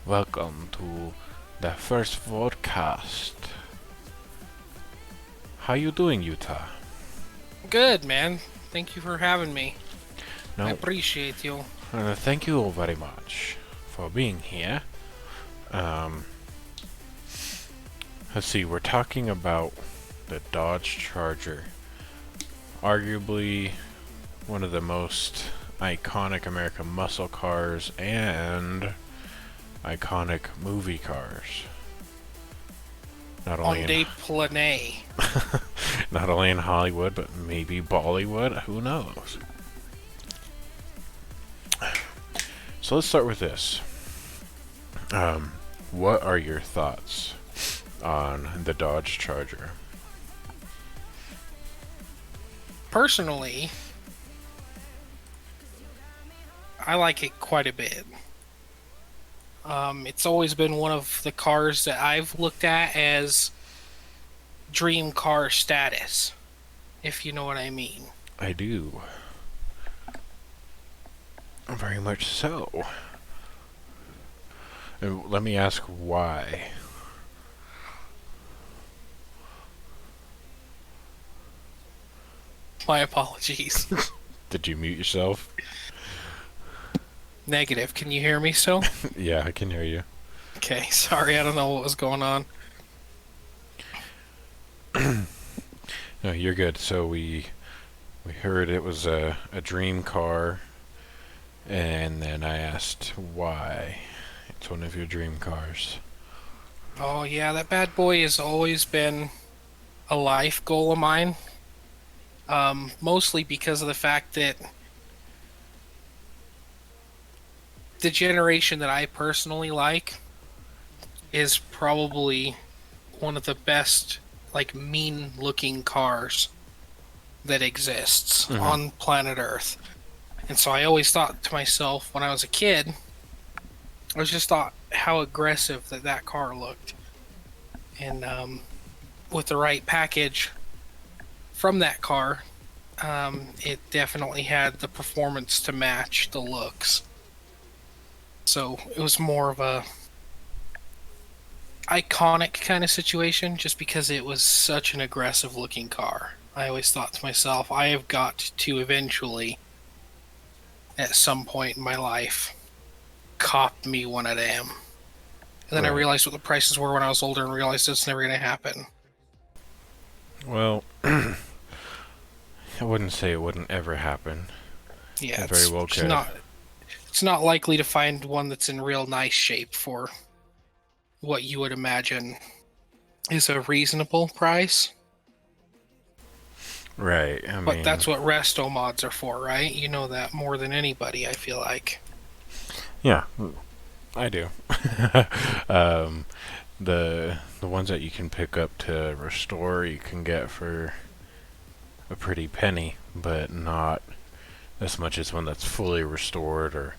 Welcome to the first podcast. How you doing, Utah? Good, man. Thank you for having me. I No, appreciate you. thank you very much for being here. Um, let's see, we're talking about the Dodge Charger. Arguably one of the most iconic American muscle cars and iconic movie cars. Not only On in day planay. not only in Hollywood, but maybe Bollywood. Who knows? So let's start with this. What are your thoughts on the Dodge Charger? Personally, I like it quite a bit. It's always been one of the cars that I've looked at as dream car status, if you know what I mean. I do. Very much so. And let me ask why. My apologies. Did you mute yourself? Negative. Can you hear me still? Yeah, I can hear you. Okay, sorry. I don't know what was going on. No, you're good. So we heard it was a dream car, and then I asked why. It's one of your dream cars. Oh, yeah, that bad boy has always been a life goal of mine. Mostly because of the fact that the generation that I personally like is probably one of the best, like, mean looking cars that exists Mhm. on planet Earth. And so I always thought to myself when I was a kid, I was just thought how aggressive that car looked. And with the right package from that car, it definitely had the performance to match the looks. So it was more of a iconic kind of situation just because it was such an aggressive looking car. I always thought to myself, I have got to eventually, at some point in my life, cop me one of them. And then I Right. realized what the prices were when I was older and realized it's never going to happen. Well, I wouldn't say it wouldn't ever happen. Yeah, It very well could. it's not likely to find one that's in real nice shape for what you would imagine is a reasonable price. Right. I But mean, that's what resto mods are for, right? You know that more than anybody, I feel like. yeah, I do. um, the ones that you can pick up to restore, you can get for a pretty penny, but not as much as one that's fully restored or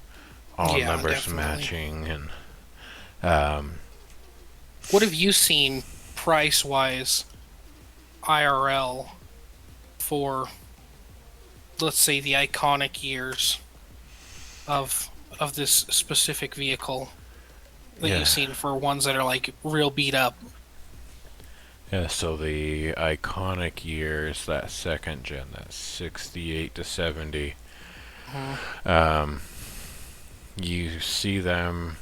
all Yeah, numbers definitely. matching. And um, What have you seen price wise IRL for, let's say, the iconic years of this specific vehicle that yeah, you've seen for ones that are like real beat up? yeah. So the iconic years, that second gen, that 68 to 70. Mhm. Um, you see them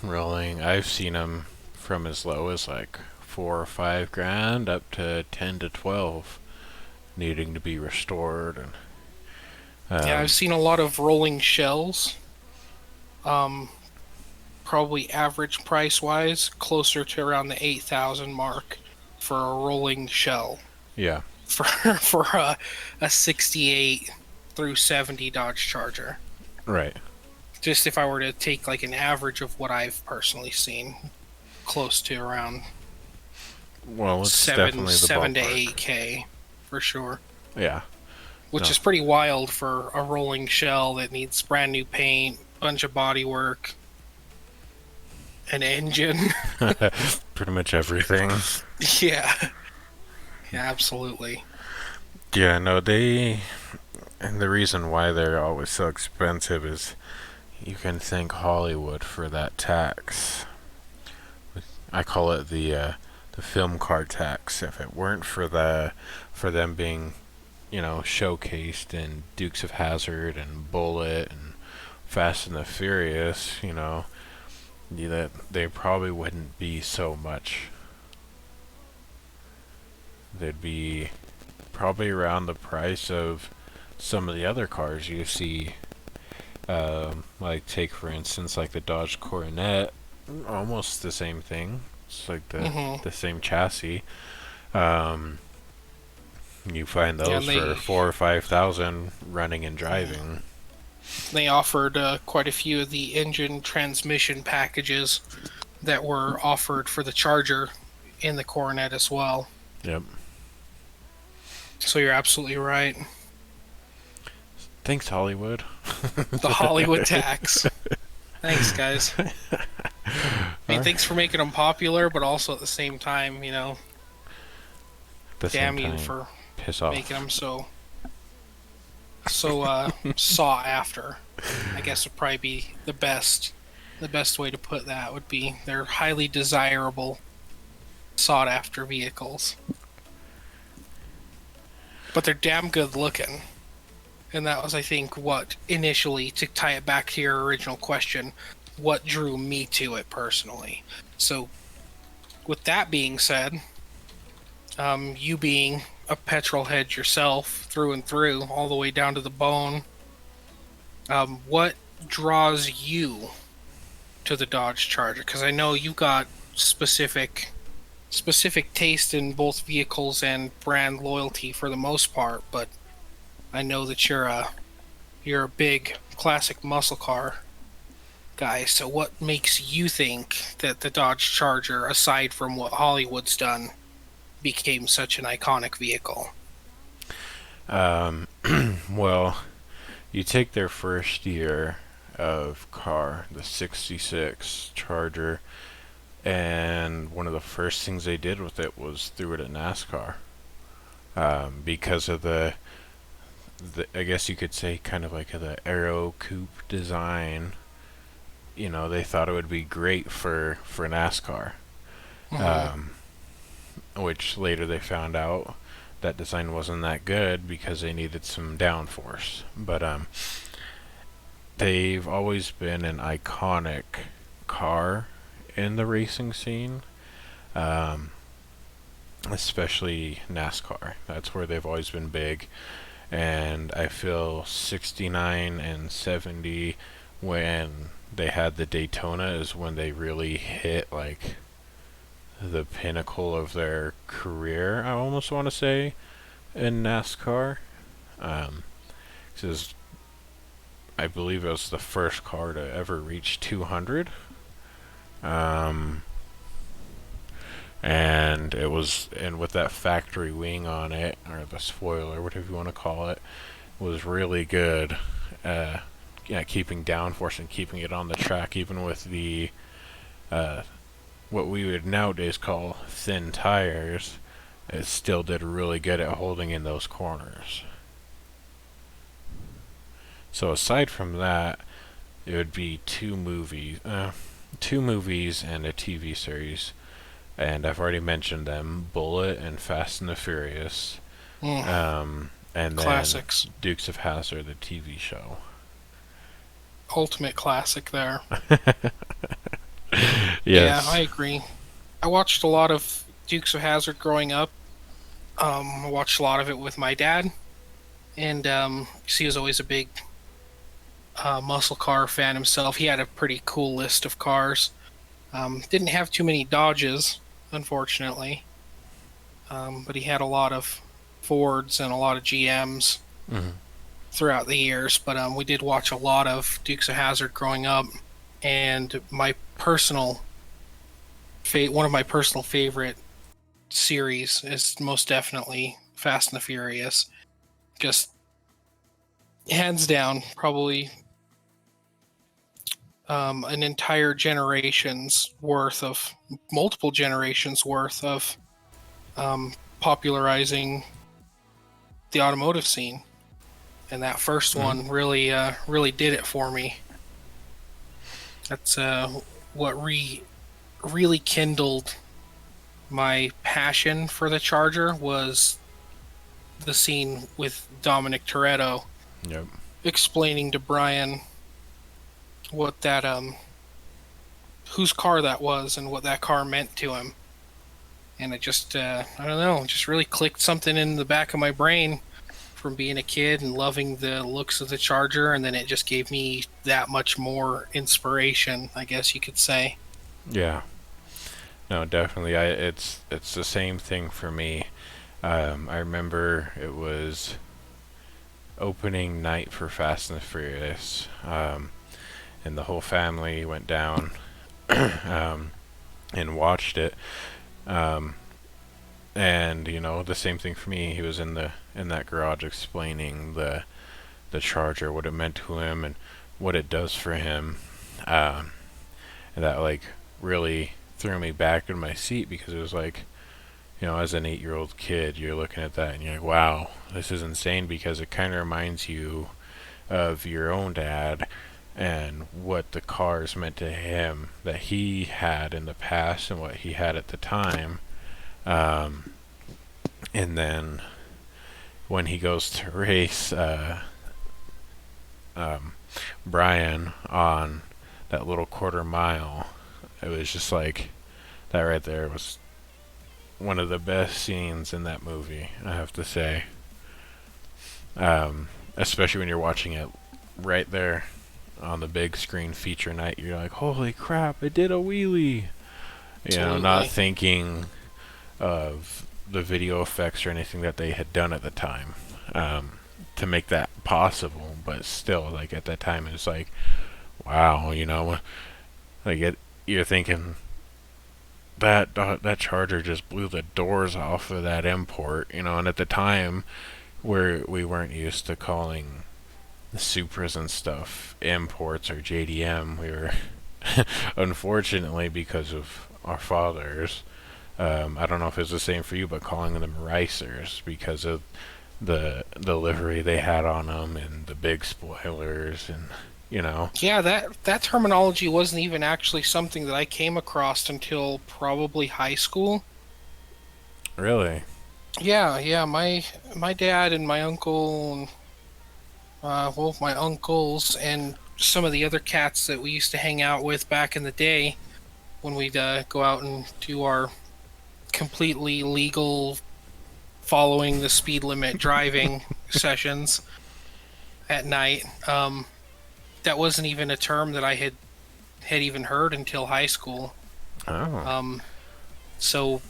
rolling. I've seen them from as low as like 4 or 5 grand up to 10 to 12, needing to be restored. And Yeah, I've seen a lot of rolling shells. Um, Probably average price wise, closer to around the 8,000 mark for a rolling shell yeah, for for a 68 through 70 Dodge Charger. right. Just if I were to take like an average of what I've personally seen, close to around Well, it's seven definitely the seven to ballpark. eight k for sure. Yeah, Which no, is pretty wild for a rolling shell that needs brand new paint, bunch of body work, an engine. pretty much everything. Yeah, yeah, absolutely. Yeah, no, and the reason why they're always so expensive is you can thank Hollywood for that tax. I call it the film car tax. If it weren't for them being, showcased in Dukes of Hazzard and Bullet and Fast and the Furious, that they probably wouldn't be so much. They'd be probably around the price of some of the other cars you see. Like take for instance, like the Dodge Coronet, almost the same thing. It's like the Hmm. the same chassis. Um, you find Yeah, those and for 4 or 5 thousand running and driving. they offered quite a few of the engine transmission packages that were offered for the Charger in the Coronet as well. Yep. So you're absolutely right. Thanks, Hollywood. The Hollywood tax. Thanks, guys. I mean, Alright. thanks for making them popular, but also at the same time, At the same damn you time, for piss making off. them so sought after. I guess would probably be the best way to put that would be they're highly desirable, sought after vehicles. But they're damn good looking. And that was, I think, what initially, to tie it back to your original question, what drew me to it personally. So, with that being said, you being a petrol head yourself through and through, all the way down to the bone, what draws you to the Dodge Charger? Because I know you got specific taste in both vehicles and brand loyalty for the most part, but I know that you're a big classic muscle car guy. So what makes you think that the Dodge Charger, aside from what Hollywood's done, became such an iconic vehicle? Um, well, you take their first year of car, the 66 Charger, and one of the first things they did with it was threw it at NASCAR. Because of I guess you could say, kind of like the aero coupe design. They thought it would be great for NASCAR. Mm-hmm. Um, which later they found out that design wasn't that good because they needed some downforce. But they've always been an iconic car in the racing scene, um, especially NASCAR. That's where they've always been big. And I feel 69 and 70, when they had the Daytona, is when they really hit like the pinnacle of their career, I almost want to say, in NASCAR. Um, 'Cause I believe it was the first car to ever reach 200. Um, and with that factory wing on it, or the spoiler, whatever you want to call it, was really good. Uh, yeah, keeping downforce and keeping it on the track, even with the uh, what we would nowadays call thin tires. It still did really good at holding in those corners. So aside from that, it would be two movies and a TV series, and I've already mentioned them: Bullet and Fast and the Furious, Mm, and then classics. Dukes of Hazzard, the TV show. Ultimate classic there. Yeah, I Yes. agree. I watched a lot of Dukes of Hazzard growing up. I watched a lot of it with my dad, and 'cause he was always a big muscle car fan himself. He had a pretty cool list of cars. Didn't have too many Dodges, unfortunately, but he had a lot of Fords and a lot of GMs Hmm. throughout the years. But we did watch a lot of Dukes of Hazzard growing up, and one of my personal favorite series is most definitely Fast and the Furious. Just hands down, probably an entire generation's worth of multiple generations worth of popularizing the automotive scene, and that first Hmm. one really did it for me. That's what really kindled my passion for the Charger was the scene with Dominic Toretto Yep. explaining to Brian what that whose car that was and what that car meant to him. And it just I don't know, just really clicked something in the back of my brain from being a kid and loving the looks of the Charger, and then it just gave me that much more inspiration, I guess you could say. Yeah. No, definitely. It's the same thing for me. I remember it was opening night for Fast and the Furious, and the whole family went down um, and watched it. Um, and the same thing for me. He was in that garage explaining the Charger, what it meant to him, and what it does for him. Um, and that like really threw me back in my seat because it was like, as an 8-year-old kid, you're looking at that and you're like, wow, this is insane because it kind of reminds you of your own dad and what the cars meant to him that he had in the past and what he had at the time. Um, and then when he goes to race um, Brian on that little quarter mile, it was just like that right there was one of the best scenes in that movie, I have to say. Especially when you're watching it right there on the big screen feature night, you're like, holy crap, it did a wheelie. Not Absolutely. thinking of the video effects or anything that they had done at the time to make that possible. But still, like at that time, it was like, wow, like you're thinking that Charger just blew the doors off of that import, and at the time where we weren't used to calling the Supras and stuff imports or JDM, we were unfortunately because of our fathers. I don't know if it's the same for you, but calling them racers because of the livery they had on them and the big spoilers and you know. Yeah, that terminology wasn't even actually something that I came across until probably high school. Really. Yeah, my dad and my uncle, well, my uncles and some of the other cats that we used to hang out with back in the day when we'd go out and do our completely legal following the speed limit driving sessions at night. That wasn't even a term that I had even heard until high school. Oh. Um, so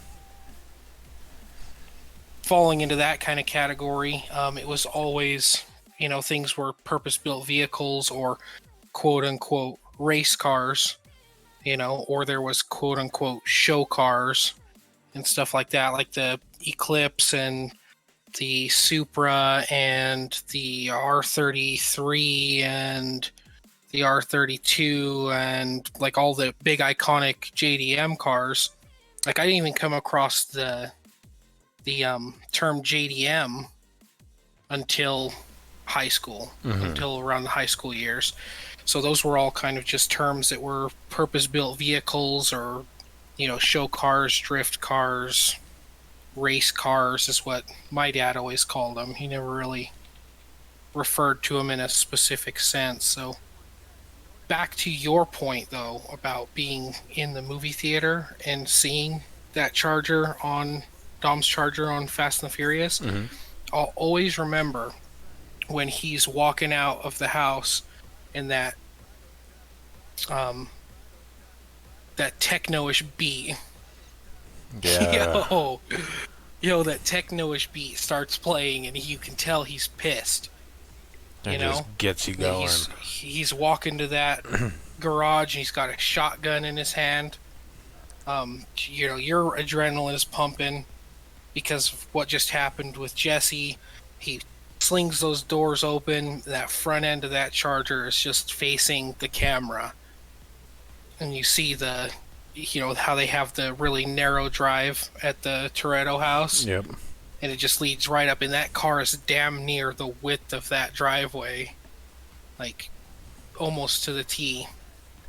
falling into that kind of category, it was always, things were purpose built vehicles or quote unquote race cars, or there was quote unquote show cars and stuff like that, like the Eclipse and the Supra and the R33 and the R32 and like all the big iconic JDM cars. Like I didn't even come across the term JDM until high school, Mm-hmm. until around the high school years. So those were all kind of just terms that were purpose-built vehicles or show cars, drift cars, race cars is what my dad always called them. He never really referred to them in a specific sense. So back to your point though about being in the movie theater and seeing that Charger on Dom's Charger on Fast and the Furious, Mm-hmm. I'll always remember when he's walking out of the house and um that techno-ish beat. Yeah. yo that techno-ish beat starts playing and you can tell he's pissed. It you just know gets you that going. he's walking to that garage and he's got a shotgun in his hand. Your adrenaline is pumping because of what just happened with Jesse. He slings those doors open. That front end of that Charger is just facing the camera, and you see how they have the really narrow drive at the Toretto house, Yep. and it just leads right up. And that car is damn near the width of that driveway, like almost to the T.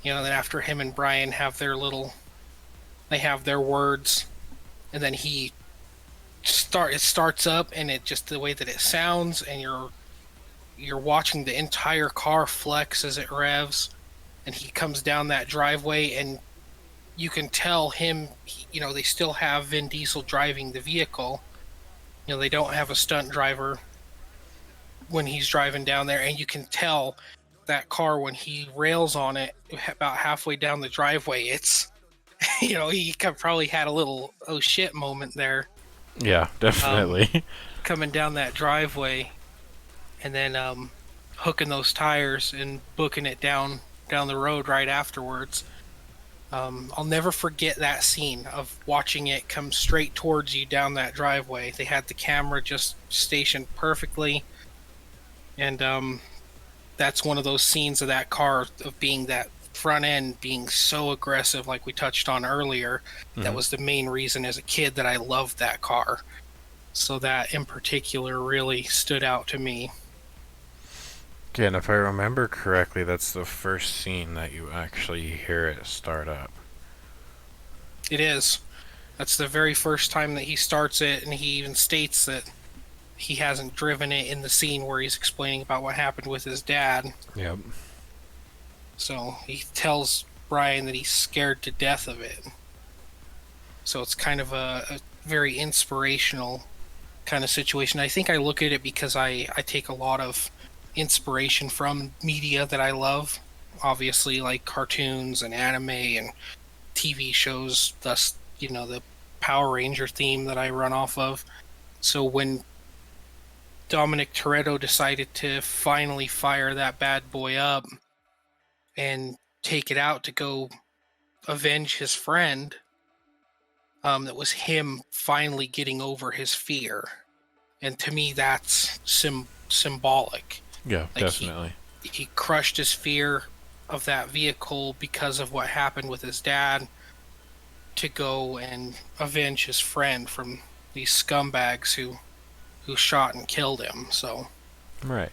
Then after him and Brian have they have their words, and then it starts up, and it just the way that it sounds, and you're watching the entire car flex as it revs, and he comes down that driveway, and you can tell they still have Vin Diesel driving the vehicle. They don't have a stunt driver when he's driving down there, and you can tell that car when he rails on it about halfway down the driveway. It's he probably had a little oh shit moment there, Yeah, um, definitely. coming down that driveway, and then hooking those tires and booking it down the road right afterwards. I'll never forget that scene of watching it come straight towards you down that driveway. They had the camera just stationed perfectly, and that's one of those scenes of that car of being that front end being so aggressive, like we touched on earlier. That Hmm. was the main reason as a kid that I loved that car. So that in particular really stood out to me. Yeah, and if I remember correctly, that's the first scene that you actually hear it start up. It is. That's the very first time that he starts it, and he even states that he hasn't driven it in the scene where he's explaining about what happened with his dad. Yep. So he tells Brian that he's scared to death of it. So it's kind of a very inspirational kind of situation. I think I look at it because I take a lot of inspiration from media that I love. Obviously, like cartoons and anime and TV shows, thus, the Power Ranger theme that I run off of. So when Dominic Toretto decided to finally fire that bad boy up and take it out to go avenge his friend, that was him finally getting over his fear. And to me, that's symbolic. Yeah, Like definitely. he crushed his fear of that vehicle because of what happened with his dad to go and avenge his friend from these scumbags who shot and killed him. Right.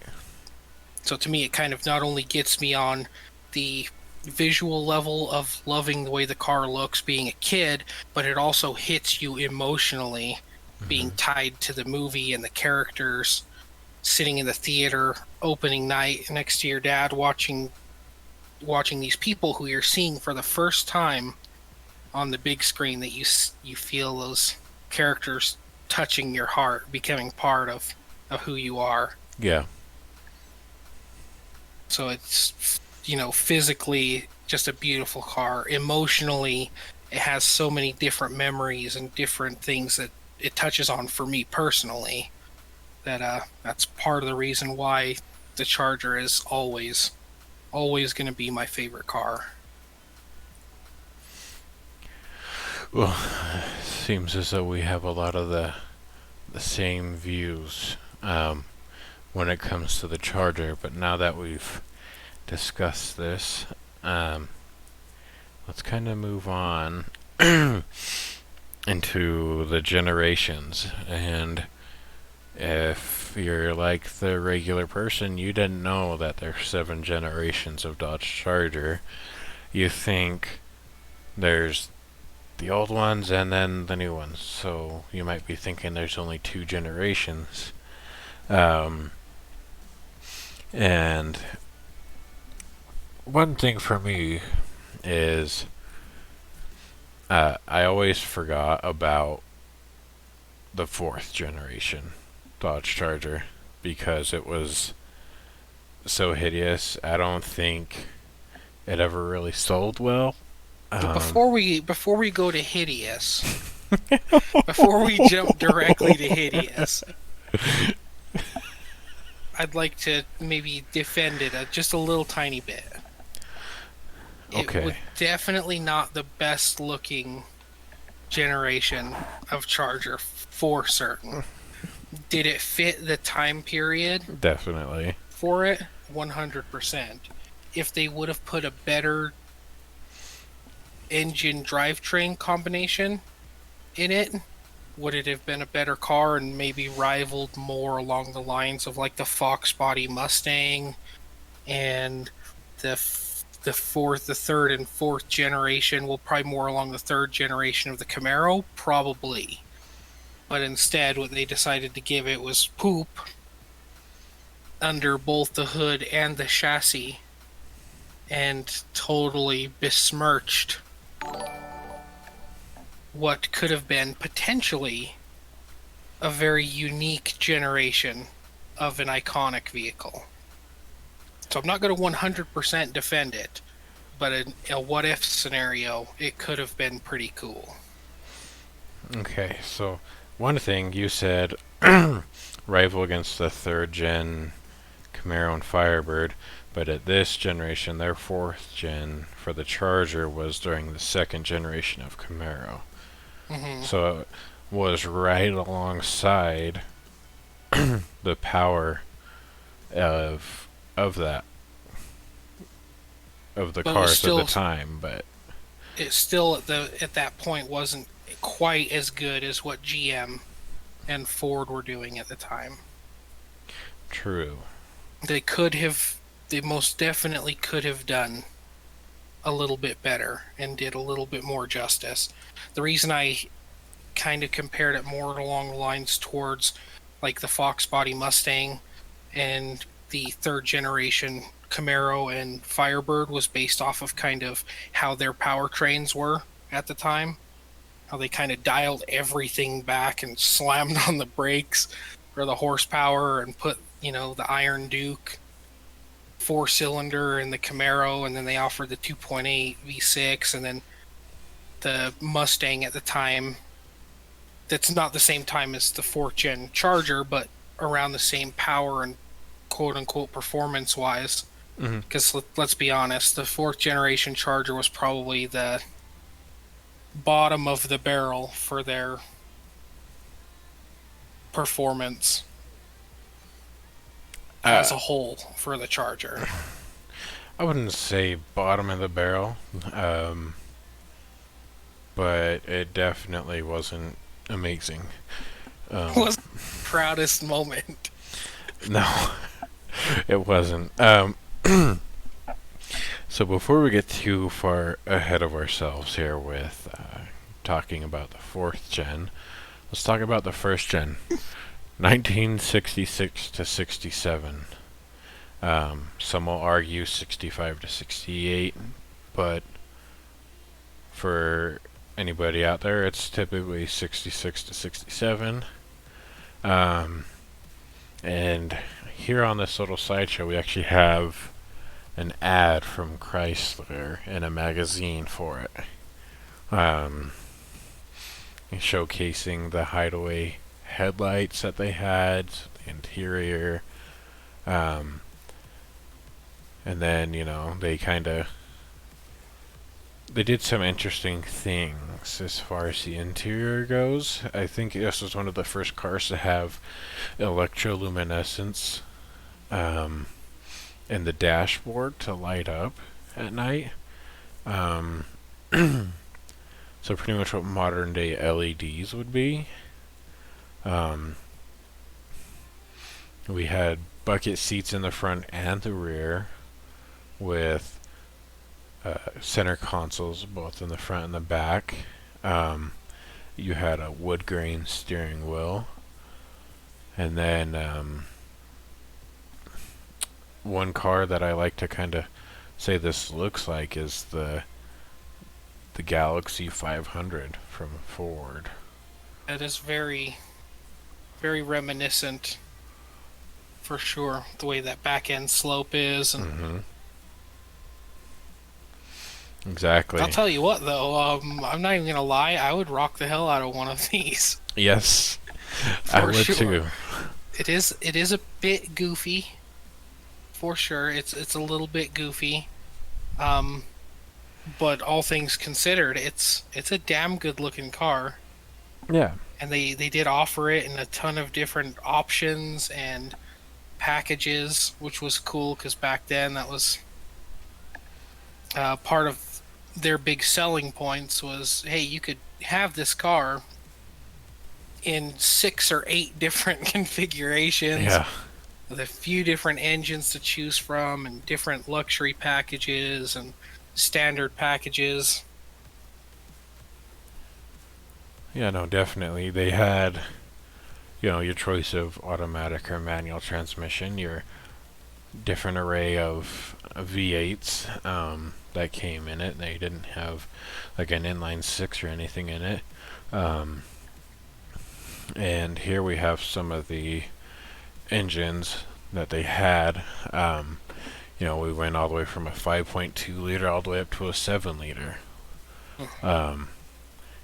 So to me, it kind of not only gets me on the visual level of loving the way the car looks being a kid, but it also hits you emotionally being Hmm. tied to the movie and the characters, sitting in the theater opening night next to your dad watching these people who you're seeing for the first time on the big screen, that you feel those characters touching your heart, becoming part of who you are. Yeah. So it's physically just a beautiful car. Emotionally, it has so many different memories and different things that it touches on for me personally. That's part of the reason why the Charger is always going to be my favorite car. Well, seems as though we have a lot of the same views when it comes to the Charger. But now that we've discussed this, um, let's kind of move on into the generations. And if you're like the regular person, you didn't know that there's 7 generations of Dodge Charger. You think there's the old ones and then the new ones. So you might be thinking there's only 2 generations. Um, and one thing for me is I always forgot about the 4th generation Dodge Charger because it was so hideous. I don't think it ever really sold well. But Um, before we go to hideous, before we jump directly to hideous, I'd like to maybe defend it just a little tiny bit. It was okay, definitely not the best looking generation of Charger for certain. Did it fit the time period definitely. for it? 100%. If they would have put a better engine drivetrain combination in it, would it have been a better car and maybe rivaled more along the lines of like the Fox body Mustang and the the third and fourth generation, well, probably more along the third generation of the Camaro, probably. But instead, what they decided to give it was poop under both the hood and the chassis, and totally besmirched what could have been potentially a very unique generation of an iconic vehicle. So I'm not going to 100% defend it, but in a what if scenario, it could have been pretty cool. Okay, so one thing you said, rival against the third gen Camaro and Firebird, but at this generation, their fourth gen for the Charger was during the second generation of Camaro. Hmm. So it was right alongside the power of that of the But it was cars at the still, time, but it still at that point wasn't quite as good as what GM and Ford were doing at the time. true. They could have, they most definitely could have done a little bit better and did a little bit more justice. The reason I kind of compared it more along the lines towards like the Fox Body Mustang and the third generation Camaro and Firebird was based off of kind of how their powertrains were at the time. How they kind of dialed everything back and slammed on the brakes for the horsepower and put, the Iron Duke 4 cylinder in the Camaro, and then they offered the 2.8 V6, and then the Mustang at the time. That's not the same time as the fourth gen Charger, but around the same power and quote unquote performance wise. Hmm. Because let's be honest, the fourth generation Charger was probably the bottom of the barrel for their performance Uh, as a whole for the Charger. I wouldn't say bottom of the barrel, um, but it definitely wasn't amazing. Was the proudest moment. No, it wasn't. So before we get too far ahead of ourselves here with talking about the fourth gen, let's talk about the first gen, 1966 to 67. Some will argue 65 to 68, but for anybody out there, it's typically 66 to 67. Um, and here on this little sideshow, we actually have an ad from Chrysler in a magazine for it, um, showcasing the hideaway headlights that they had, the interior, um, and then they did some interesting things as far as the interior goes. I think this was one of the first cars to have electroluminescence um, in the dashboard to light up at night. Um, so pretty much what modern day LEDs would be. Um, we had bucket seats in the front and the rear with center consoles both in the front and the back. You had a wood grain steering wheel, and then one car that I like to kind of say this looks like is the Galaxy 500 from Ford. That is very, very reminiscent for sure. The way that back end slope is, and Hmm. I'll Exactly. tell you what though, I'm not even gonna lie, I would rock the hell out of one of these Yes, I for would sure. too. It is a bit goofy for sure. It's a little bit goofy, um, but all things considered, it's a damn good looking car. Yeah. And they did offer it in a ton of different options and packages, which was cool because back then that was part of their big selling points was, hey, you could have this car in 6 or 8 different configurations, Yeah. with a few different engines to choose from and different luxury packages and standard packages. Yeah, no, definitely. They had, your choice of automatic or manual transmission, your different array of V8s that came in it. They didn't have like an inline six or anything in it. Um, and here we have some of the engines that they had. We went all the way from a 5.2 liter all the way up to a 7 liter. Um,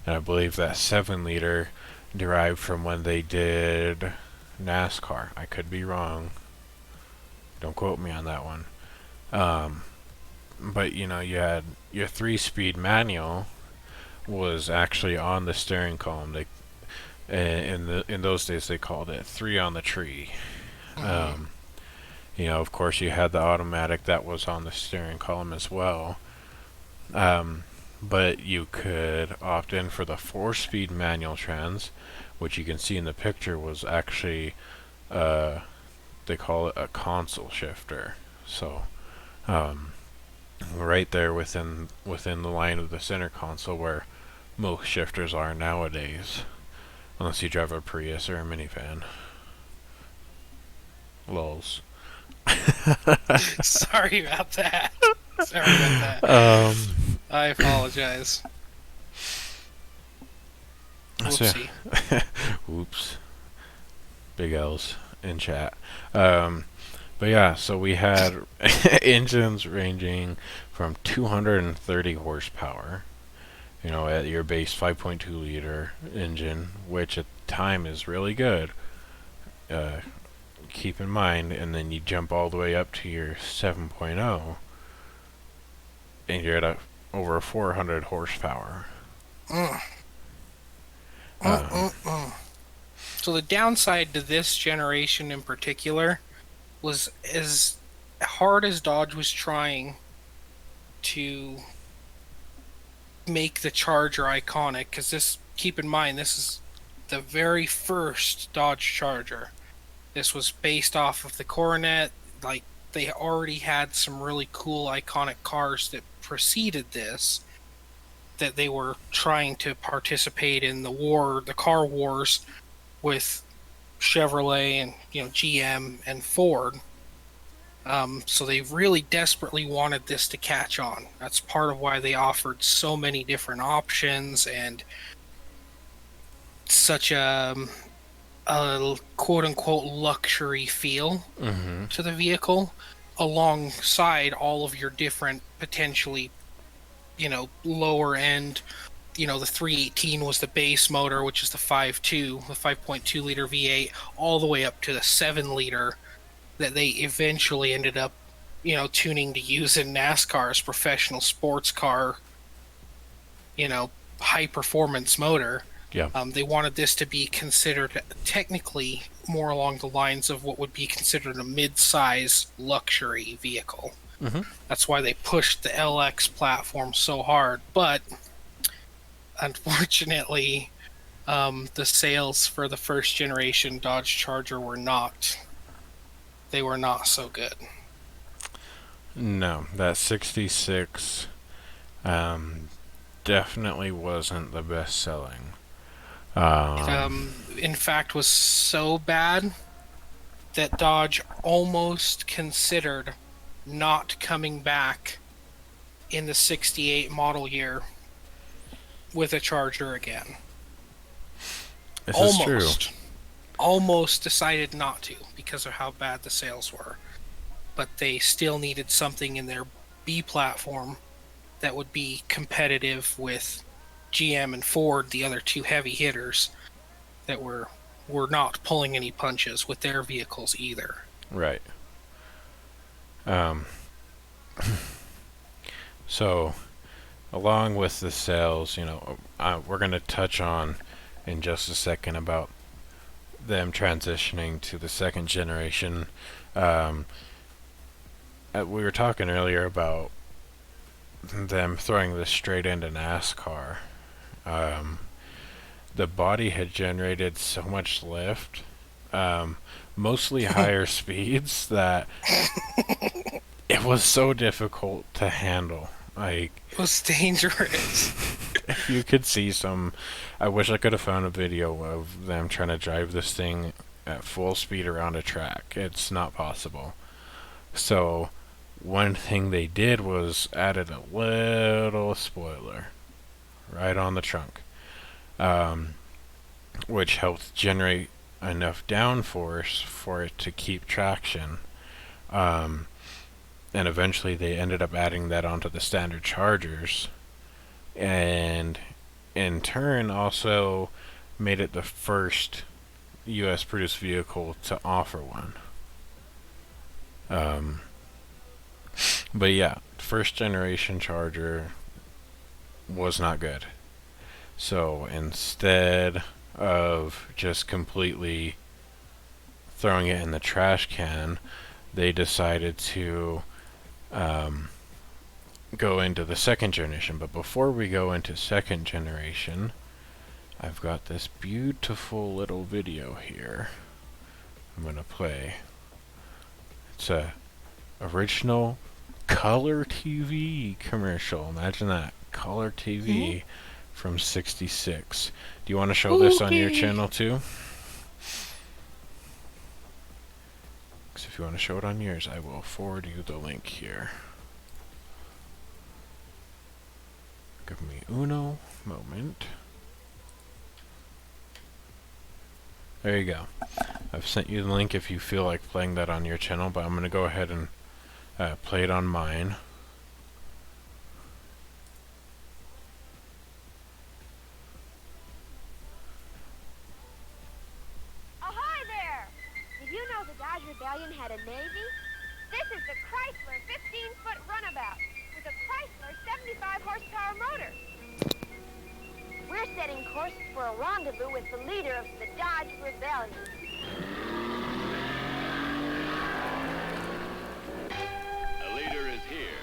and I believe that 7 liter derived from when they did NASCAR. I could be wrong. Don't quote me on that one. Um, but you had your 3-speed manual was actually on the steering column. They in those days they called it 3 on the tree. Mm-hmm. Of course you had the automatic that was on the steering column as well. Um, but you could opt in for the 4-speed manual trans, which you can see in the picture was actually they call it a console shifter. So um, right there within the line of the center console where most shifters are nowadays, unless you drive a Prius or a minivan. Lols. Sorry about that. Sorry about that. um, I apologize. so Whoopsie. Oops. Big L's in chat. Um, but yeah, so we had engines ranging from 230 horsepower, at your base 5.2 liter engine, which at the time is really good. Uh, Keep in mind, and then you jump all the way up to your 7.0, and you're at over 400 horsepower. Mm. Mm, Um, mm, mm. So the downside to this generation in particular was as hard as Dodge was trying to make the Charger iconic, because keep in mind, this is the very first Dodge Charger. This was based off of the Coronet. Like, they already had some really cool, iconic cars that preceded this, that they were trying to participate in the car wars with Chevrolet and GM and Ford. So they really desperately wanted this to catch on. That's part of why they offered so many different options and such a quote unquote luxury feel mm-hmm. to the vehicle, alongside all of your different potentially, lower end. The 318 was the base motor, which is the 5.2 liter V8, all the way up to the 7 liter that they eventually ended up, tuning to use in NASCAR as professional sports car, high performance motor. Yeah. They wanted this to be considered technically more along the lines of what would be considered a mid-size luxury vehicle. Mm-hmm. That's why they pushed the LX platform so hard. But unfortunately, the sales for the first generation Dodge Charger were not. They were not so good. No, that 66 definitely wasn't the best selling. It, Um, in fact, was so bad that Dodge almost considered not coming back in the 68 model year with a Charger again. this is true. Almost decided not to because of how bad the sales were. But they still needed something in their B platform that would be competitive with GM and Ford, the other two heavy hitters that were not pulling any punches with their vehicles either. Right. Um, so, along with the sales, we're going to touch on in just a second about them transitioning to the second generation. Um, we were talking earlier about them throwing this straight into NASCAR. Um, the body had generated so much lift um, mostly higher speeds, that it was so difficult to handle. Like, It was dangerous. if you could see some, I wish I could have found a video of them trying to drive this thing at full speed around a track. It's not possible. So, one thing they did was added a little spoiler right on the trunk, um, which helped generate enough downforce for it to keep traction. Um, and eventually they ended up adding that onto the standard chargers, and in turn also made it the first US produced vehicle to offer one. Um, but yeah, first generation charger was not good. So instead of just completely throwing it in the trash can, they decided to um, go into the second generation. But before we go into second generation, I've got this beautiful little video here I'm gonna play. It's a original color TV commercial. Imagine that, color TV from '66. Do you want to show this on your Spooky. channel too? Because if you want to show it on yours, I will forward you the link here. Give me uno moment. There you go. I've sent you the link if you feel like playing that on your channel, but I'm going to go ahead and play it on mine. Ahoy there! Did you know the Dodge Rebellion had a Navy? This is the Chrysler 15-foot runabout with a Chrysler 75 horsepower motor. We're setting course for a rendezvous with the leader of the Dodge Rebellion. The leader is here.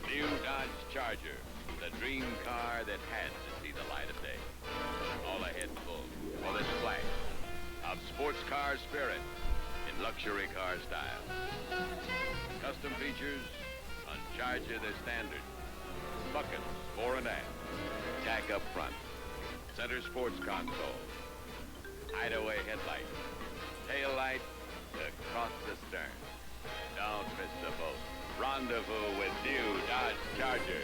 New Dodge Charger, the dream car that had to see the light of day. All ahead full, full of splash, of sports car spirit in luxury car style. Custom features on Charger, the standard. Buckets, fore and aft. Tack up front. Center sports console. Hideaway headlight. Tail light across the stern. Don't miss the boat. Rendezvous with new Dodge Charger.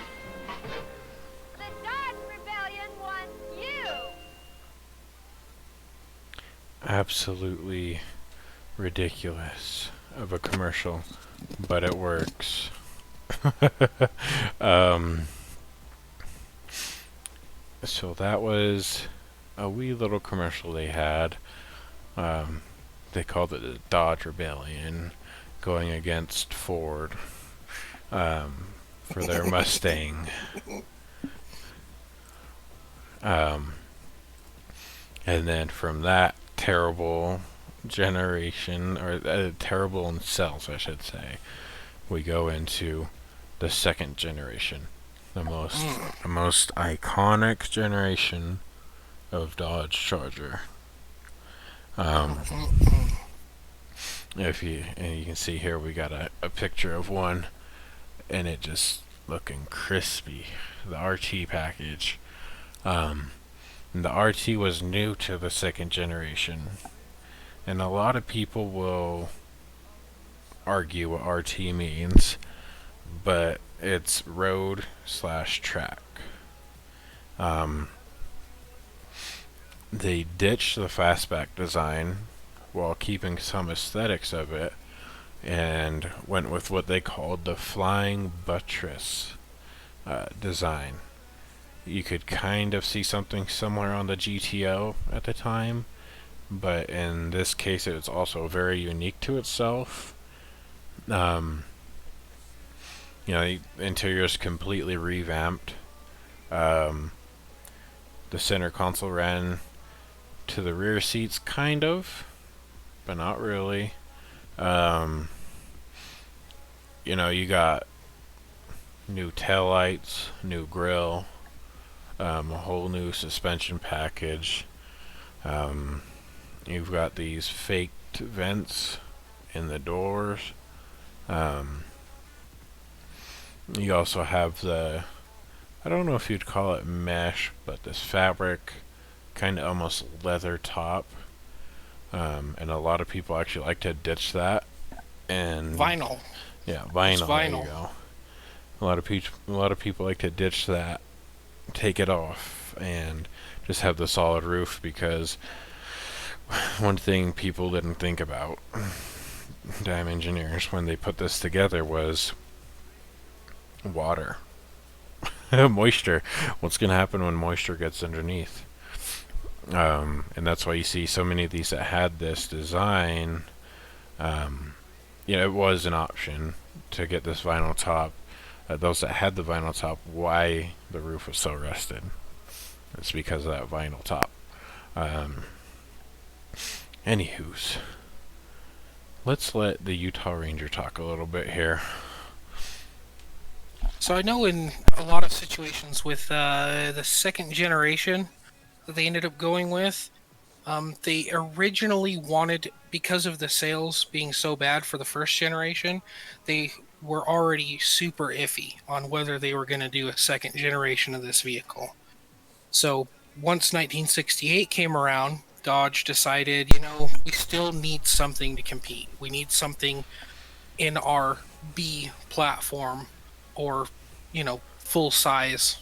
The Dodge Rebellion wants you! Absolutely ridiculous of a commercial, but it works. um, so that was a wee little commercial they had. They called it the Dodge Rebellion, going against Ford for their Mustang. And then from that terrible generation, or terrible in sales, I should say, we go into the second generation, the most iconic generation of Dodge Charger. And you can see here we got a picture of one, and it just looking crispy. The RT package. And the RT was new to the second generation, and a lot of people will argue what RT means, but it's road slash track. They ditched the fastback design while keeping some aesthetics of it, and went with what they called the flying buttress design. You could kind of see something similar on the GTO at the time, but in this case it was also very unique to itself. Um, the interior is completely revamped. The center console ran to the rear seats, kind of, but not really. You got new taillights, new grille, a whole new suspension package, You've got these faked vents in the doors. Um, you also have the, I don't know if you'd call it mesh, but this fabric, kind of almost leather top. And a lot of people actually like to ditch that. And Vinyl. yeah, It's vinyl. There you vinyl. go. A lot of people like to ditch that, take it off, and just have the solid roof because one thing people didn't think about, damn engineers, when they put this together was water, moisture. What's going to happen when moisture gets underneath? And that's why you see so many of these that had this design. It was an option to get this vinyl top. Those that had the vinyl top, why the roof was so rusted? It's because of that vinyl top. Anywho's, let's let the Utah Ranger talk a little bit here. So I know in a lot of situations with the second generation that they ended up going with, they originally wanted, because of the sales being so bad for the first generation, they were already super iffy on whether they were going to do a second generation of this vehicle. So once 1968 came around, Dodge decided, we still need something to compete. We need something in our B platform or, full size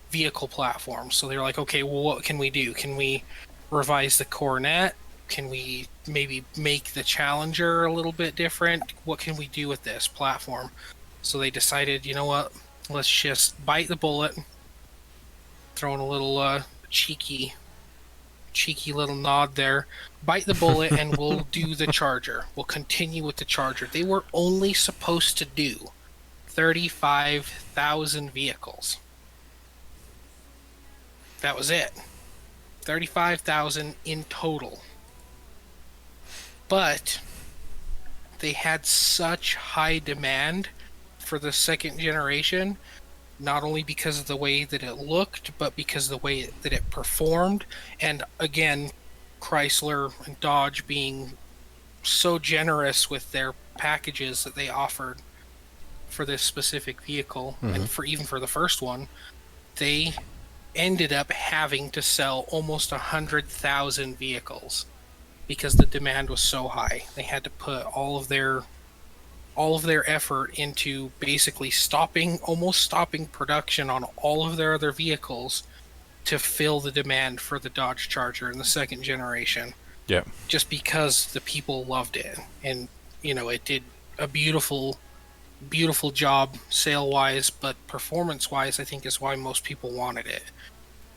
vehicle platform. So they're like, okay, well, what can we do? Can we revise the Coronet? Can we maybe make the Challenger a little bit different? What can we do with this platform? So they decided, you know what? Let's just bite the bullet, throwing a little cheeky little nod there. Bite the bullet, and we'll do the Charger. We'll continue with the Charger. They were only supposed to do 35,000 vehicles. That was it. 35,000 in total. But they had such high demand for the second generation, not only because of the way that it looked, but because of the way that it performed. And again, Chrysler and Dodge being so generous with their packages that they offered for this specific vehicle, and even for the first one, they ended up having to sell almost 100,000 vehicles because the demand was so high. They had to put all of their effort into basically almost stopping production on all of their other vehicles to fill the demand for the Dodge Charger in the second generation. Yeah. Just because the people loved it. And, it did a beautiful job sale-wise, but performance-wise, I think is why most people wanted it.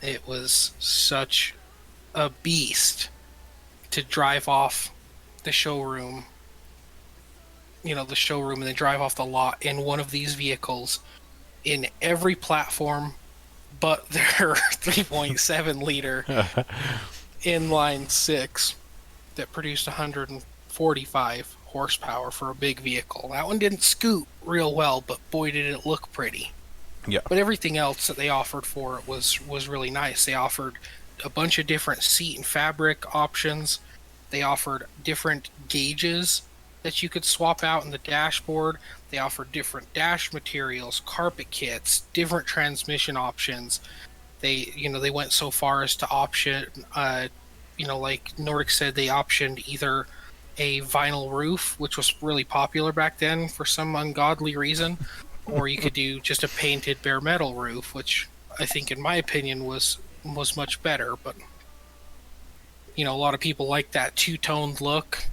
It was such a beast to drive off the showroom, and then drive off the lot in one of these vehicles in every platform but their 3.7 liter inline six that produced 145 horsepower for a big vehicle. That one didn't scoot real well, but boy did it look pretty. Yeah. But everything else that they offered for it was really nice. They offered a bunch of different seat and fabric options. They offered different gauges that you could swap out in the dashboard. They offered different dash materials, carpet kits, different transmission options. They went so far as to option, like Nordic said, they optioned either a vinyl roof, which was really popular back then for some ungodly reason, or you could do just a painted bare metal roof, which I think, in my opinion, was much better. But a lot of people like that two-toned look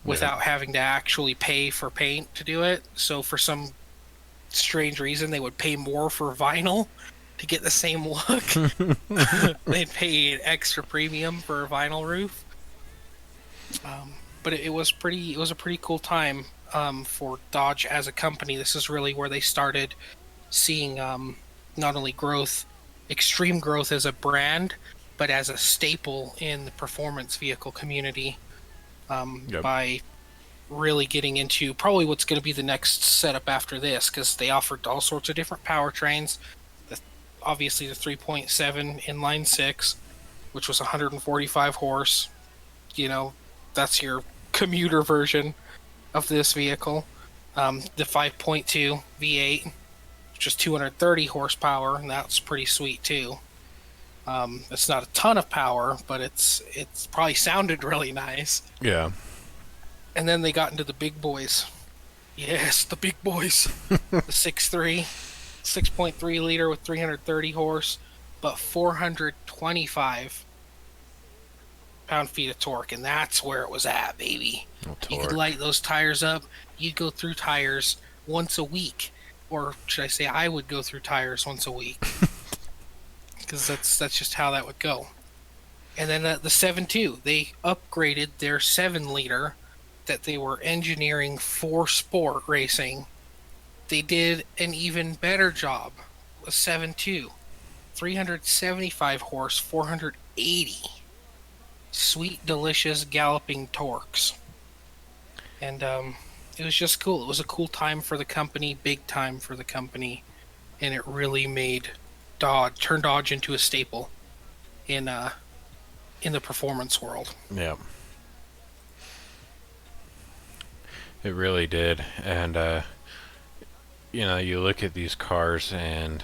without having to actually pay for paint to do it. So for some strange reason, they would pay more for vinyl to get the same look. They'd pay an extra premium for a vinyl roof. But it was a pretty cool time for Dodge as a company. This is really where they started seeing not only extreme growth as a brand, but as a staple in the performance vehicle community. By really getting into probably what's going to be the next setup after this, because they offered all sorts of different powertrains. Obviously the 3.7 inline six, which was 145 horse, that's your commuter version of this vehicle. The 5.2 V8, which is 230 horsepower, and that's pretty sweet too. It's not a ton of power, but it's probably sounded really nice. Yeah. And then they got into the big boys. Yes, the big boys. The 6.3, 6.3 liter with 330 horse, but 425 pound-feet of torque, and that's where it was at, baby. You could light those tires up. You'd go through tires once a week, or should I say, I would go through tires once a week, because that's just how that would go. And then the 7.2, they upgraded their 7-liter that they were engineering for sport racing. They did an even better job with 7.2, 375 horse, 480. Sweet, delicious, galloping torques. And it was just cool. It was a cool time for the company, big time for the company, and it really made turned Dodge into a staple in the performance world. Yeah. It really did. And you look at these cars, and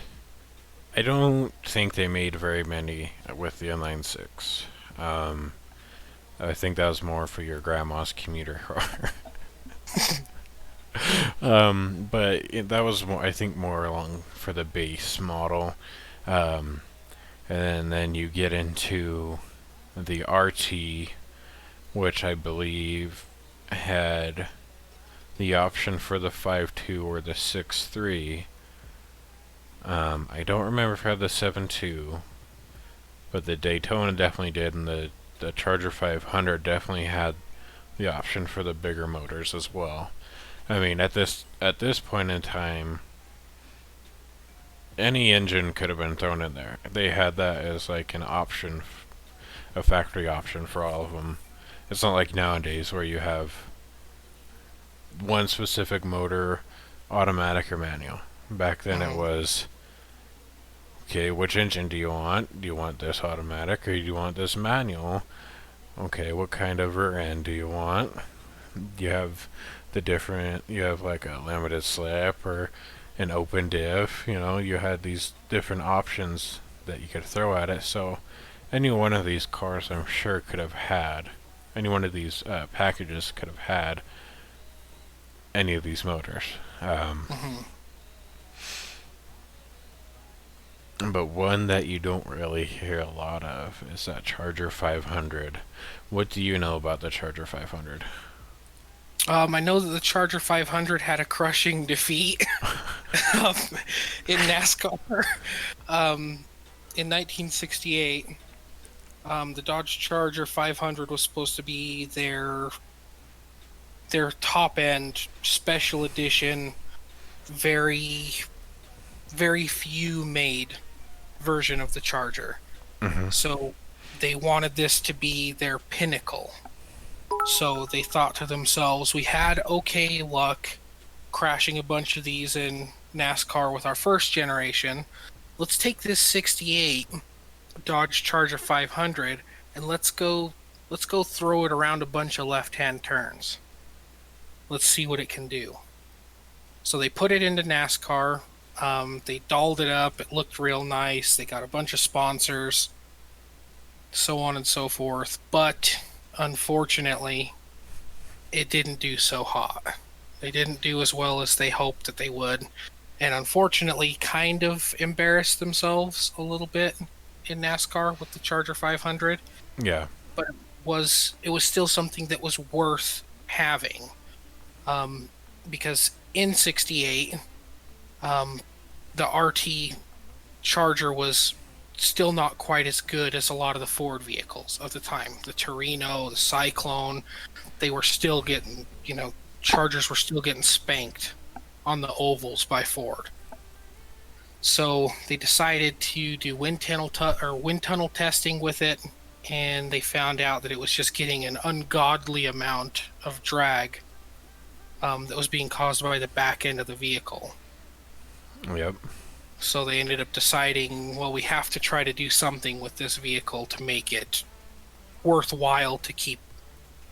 I don't think they made very many with the inline-six. I think that was more for your grandma's commuter car. That was more, I think, more along for the base model. And then you get into the RT, which I believe had the option for the 5.2 or the 6.3. I don't remember if it had the 7.2, but the Daytona definitely did, and the Charger 500 definitely had the option for the bigger motors as well. I mean, at this point in time, any engine could have been thrown in there. They had that as like an option, a factory option for all of them. It's not like nowadays where you have one specific motor, automatic or manual. Back then it was, okay, which engine do you want? Do you want this automatic or do you want this manual? Okay, what kind of rear end do you want? You have you have like a limited slip or an open diff, you had these different options that you could throw at it. So any one of these cars, I'm sure, could have had, any one of these packages could have had any of these motors. But one that you don't really hear a lot of is that Charger 500. What do you know about the Charger 500? I know that the Charger 500 had a crushing defeat in NASCAR in 1968. The Dodge Charger 500 was supposed to be their top-end special edition, very, very few made version of the Charger. So they wanted this to be their pinnacle. So they thought to themselves, we had okay luck crashing a bunch of these in NASCAR with our first generation. Let's take this 68 Dodge Charger 500 and let's go throw it around a bunch of left-hand turns. Let's see what it can do. So they put it into NASCAR. They dolled it up. It looked real nice. They got a bunch of sponsors, so on and so forth. But unfortunately, it didn't do so hot. They didn't do as well as they hoped that they would. And unfortunately, kind of embarrassed themselves a little bit in NASCAR with the Charger 500. Yeah. But it was still something that was worth having. Because in 68, the RT Charger was still not quite as good as a lot of the Ford vehicles of the time. The Torino, the Cyclone, they were still getting, Chargers were still getting spanked on the ovals by Ford. So they decided to do wind tunnel testing with it, and they found out that it was just getting an ungodly amount of drag that was being caused by the back end of the vehicle. Yep. So they ended up deciding, well, we have to try to do something with this vehicle to make it worthwhile to keep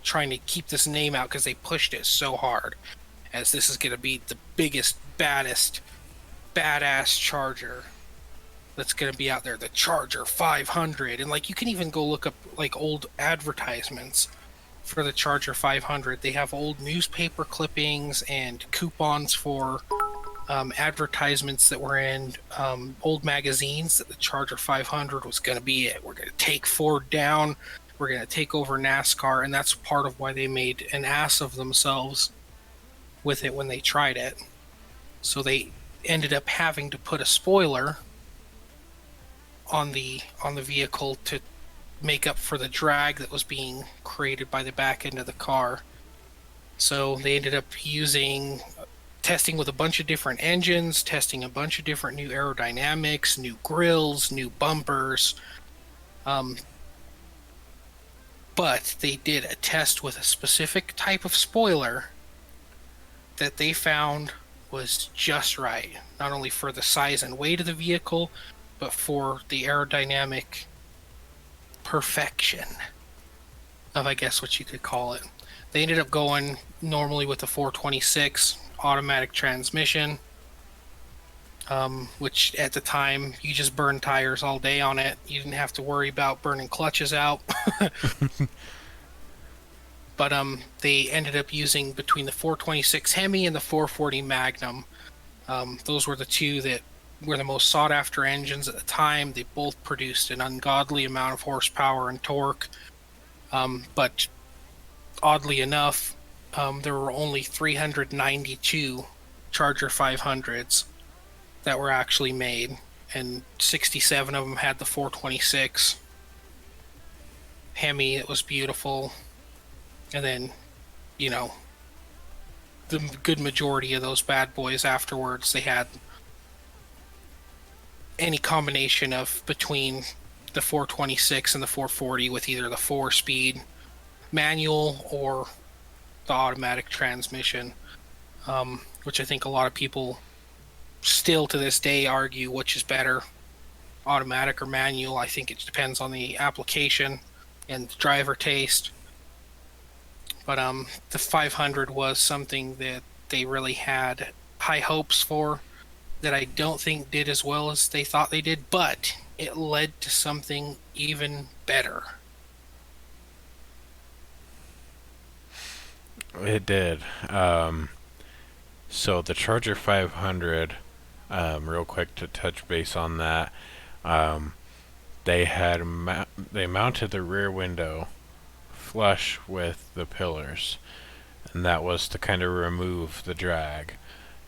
trying to keep this name out because they pushed it so hard, as this is going to be the biggest, baddest, badass Charger that's going to be out there, the Charger 500. And like, you can even go look up like old advertisements for the Charger 500. They have old newspaper clippings and coupons for advertisements that were in old magazines that the Charger 500 was going to be it. We're going to take Ford down. We're going to take over NASCAR. And that's part of why they made an ass of themselves with it when they tried it. So they ended up having to put a spoiler on the vehicle to make up for the drag that was being created by the back end of the car. So they ended up testing with a bunch of different engines, testing a bunch of different new aerodynamics, new grills, new bumpers. But they did a test with a specific type of spoiler that they found was just right, not only for the size and weight of the vehicle, but for the aerodynamic perfection of, I guess, what you could call it. They ended up going normally with the 426 automatic transmission, which at the time you just burned tires all day on it. You didn't have to worry about burning clutches out. But they ended up using between the 426 Hemi and the 440 Magnum. Those were the two that were the most sought after engines at the time. They both produced an ungodly amount of horsepower and torque. But oddly enough, there were only 392 Charger 500s that were actually made, and 67 of them had the 426 Hemi. It was beautiful. And then, you know, the good majority of those bad boys afterwards, they had any combination of between the 426 and the 440 with either the 4-speed manual or the automatic transmission, which I think a lot of people still to this day argue which is better, automatic or manual. I think it depends on the application and the driver taste. But the 500 was something that they really had high hopes for, that I don't think did as well as they thought they did, but it led to something even better. It did. So the Charger 500, real quick to touch base on that, they had they mounted the rear window flush with the pillars, and that was to kind of remove the drag.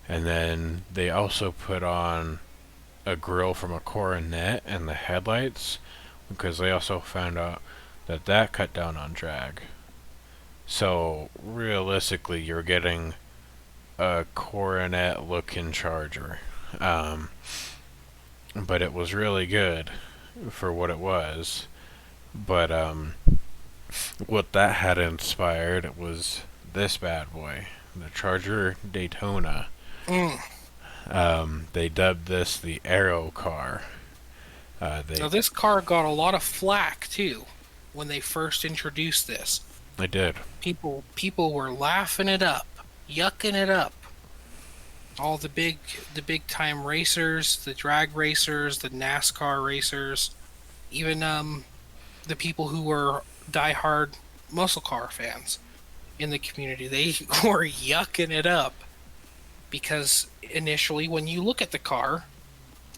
And then they also put on a grill from a coronet in the headlights, because they also found out that that cut down on drag. So realistically, you're getting a coronet looking Charger, but it was really good for what it was. But what that had inspired was this bad boy, the Charger Daytona. They dubbed this the Aero car. Now this car got a lot of flack too when they first introduced this. They did. People were laughing it up, yucking it up. All the big time racers, the drag racers, the NASCAR racers, even the people who were diehard muscle car fans in the community, they were yucking it up, because initially when you look at the car,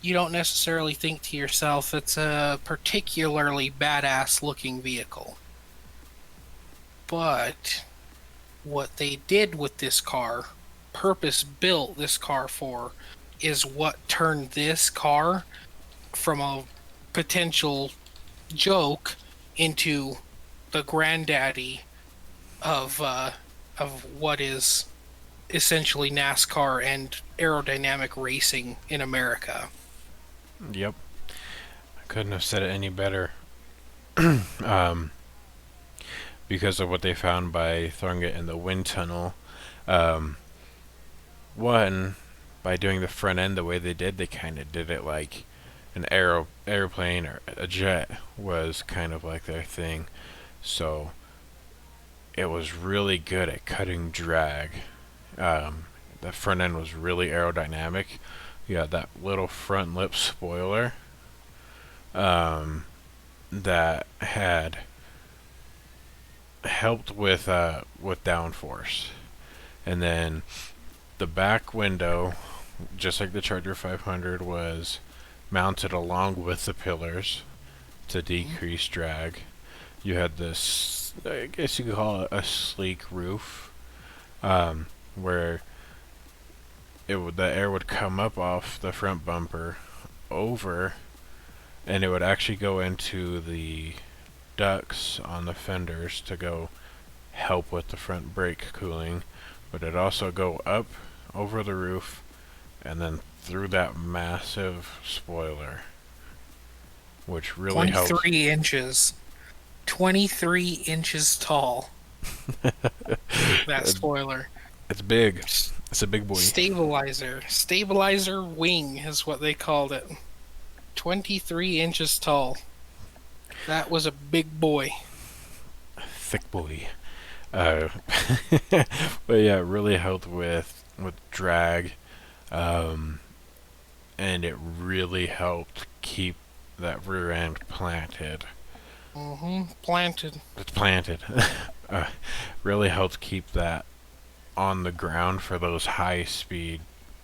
you don't necessarily think to yourself it's a particularly badass looking vehicle. But what they did with this car, purpose built this car for, is what turned this car from a potential joke into the granddaddy of what is essentially NASCAR and aerodynamic racing in America. Yep. I couldn't have said it any better. Because of what they found by throwing it in the wind tunnel. One, by doing the front end the way they did, they kind of did it like an airplane or a jet was kind of like their thing. So it was really good at cutting drag. The front end was really aerodynamic. You had that little front lip spoiler that had helped with downforce, and then the back window, just like the Charger 500, was mounted along with the pillars to decrease drag. You had this, I guess you could call it a sleek roof, where the air would come up off the front bumper over, and it would actually go into the ducts on the fenders to go help with the front brake cooling, but it'd also go up over the roof and then through that massive spoiler, which really helps. 23 inches. 23 inches tall. That spoiler. It's big. It's a big boy. Stabilizer wing is what they called it. 23 inches tall. That was a big boy. Thick boy. But yeah, it really helped with drag, and it really helped keep that rear end planted. Planted. It's planted. Really helped keep that on the ground for those high speed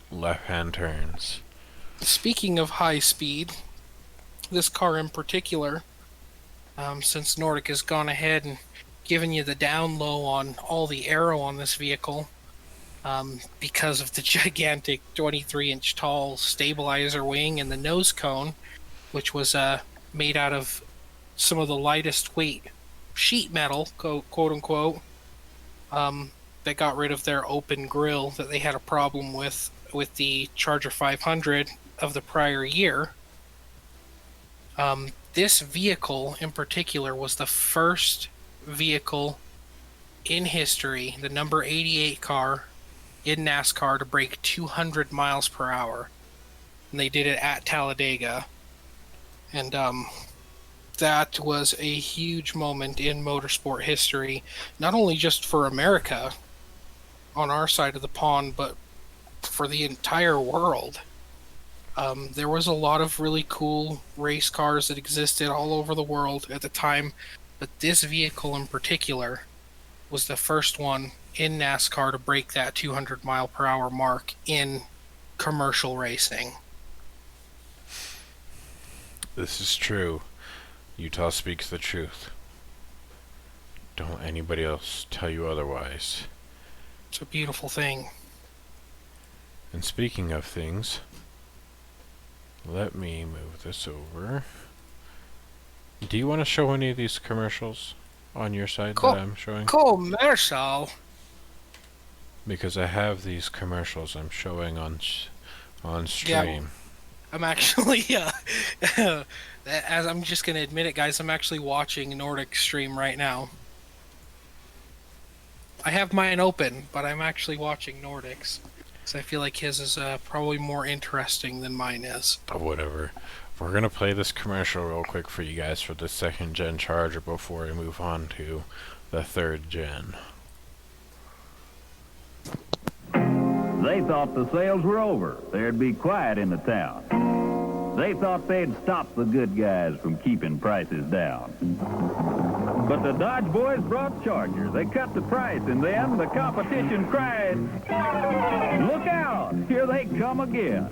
left hand turns. Speaking of high speed, this car in particular, since Nordic has gone ahead and given you the down low on all the aero on this vehicle, because of the gigantic 23-inch tall stabilizer wing and the nose cone, which was made out of some of the lightest weight sheet metal, quote unquote, that got rid of their open grille that they had a problem with the Charger 500 of the prior year. This vehicle in particular was the first vehicle in history, the number 88 car in NASCAR, to break 200 miles per hour. And they did it at Talladega. And that was a huge moment in motorsport history, not only just for America on our side of the pond, but for the entire world. There was a lot of really cool race cars that existed all over the world at the time, but this vehicle in particular was the first one in NASCAR to break that 200 mile per hour mark in commercial racing. This is true. Utah speaks the truth. Don't anybody else tell you otherwise. It's a beautiful thing. And speaking of things, let me move this over. Do you want to show any of these commercials on your side that I'm showing? Commercial? Because I have these commercials I'm showing on stream. Yeah, I'm actually, as I'm just going to admit it, guys, I'm actually watching Nordic stream right now. I have mine open, but I'm actually watching Nordic's. So I feel like his is probably more interesting than mine is. Oh, whatever. We're going to play this commercial real quick for you guys for the 2nd gen Charger before we move on to the 3rd gen. They thought the sales were over. There'd be quiet in the town. They thought they'd stop the good guys from keeping prices down. But the Dodge boys brought Chargers. They cut the price, and then the competition cried, "Look out! Here they come again."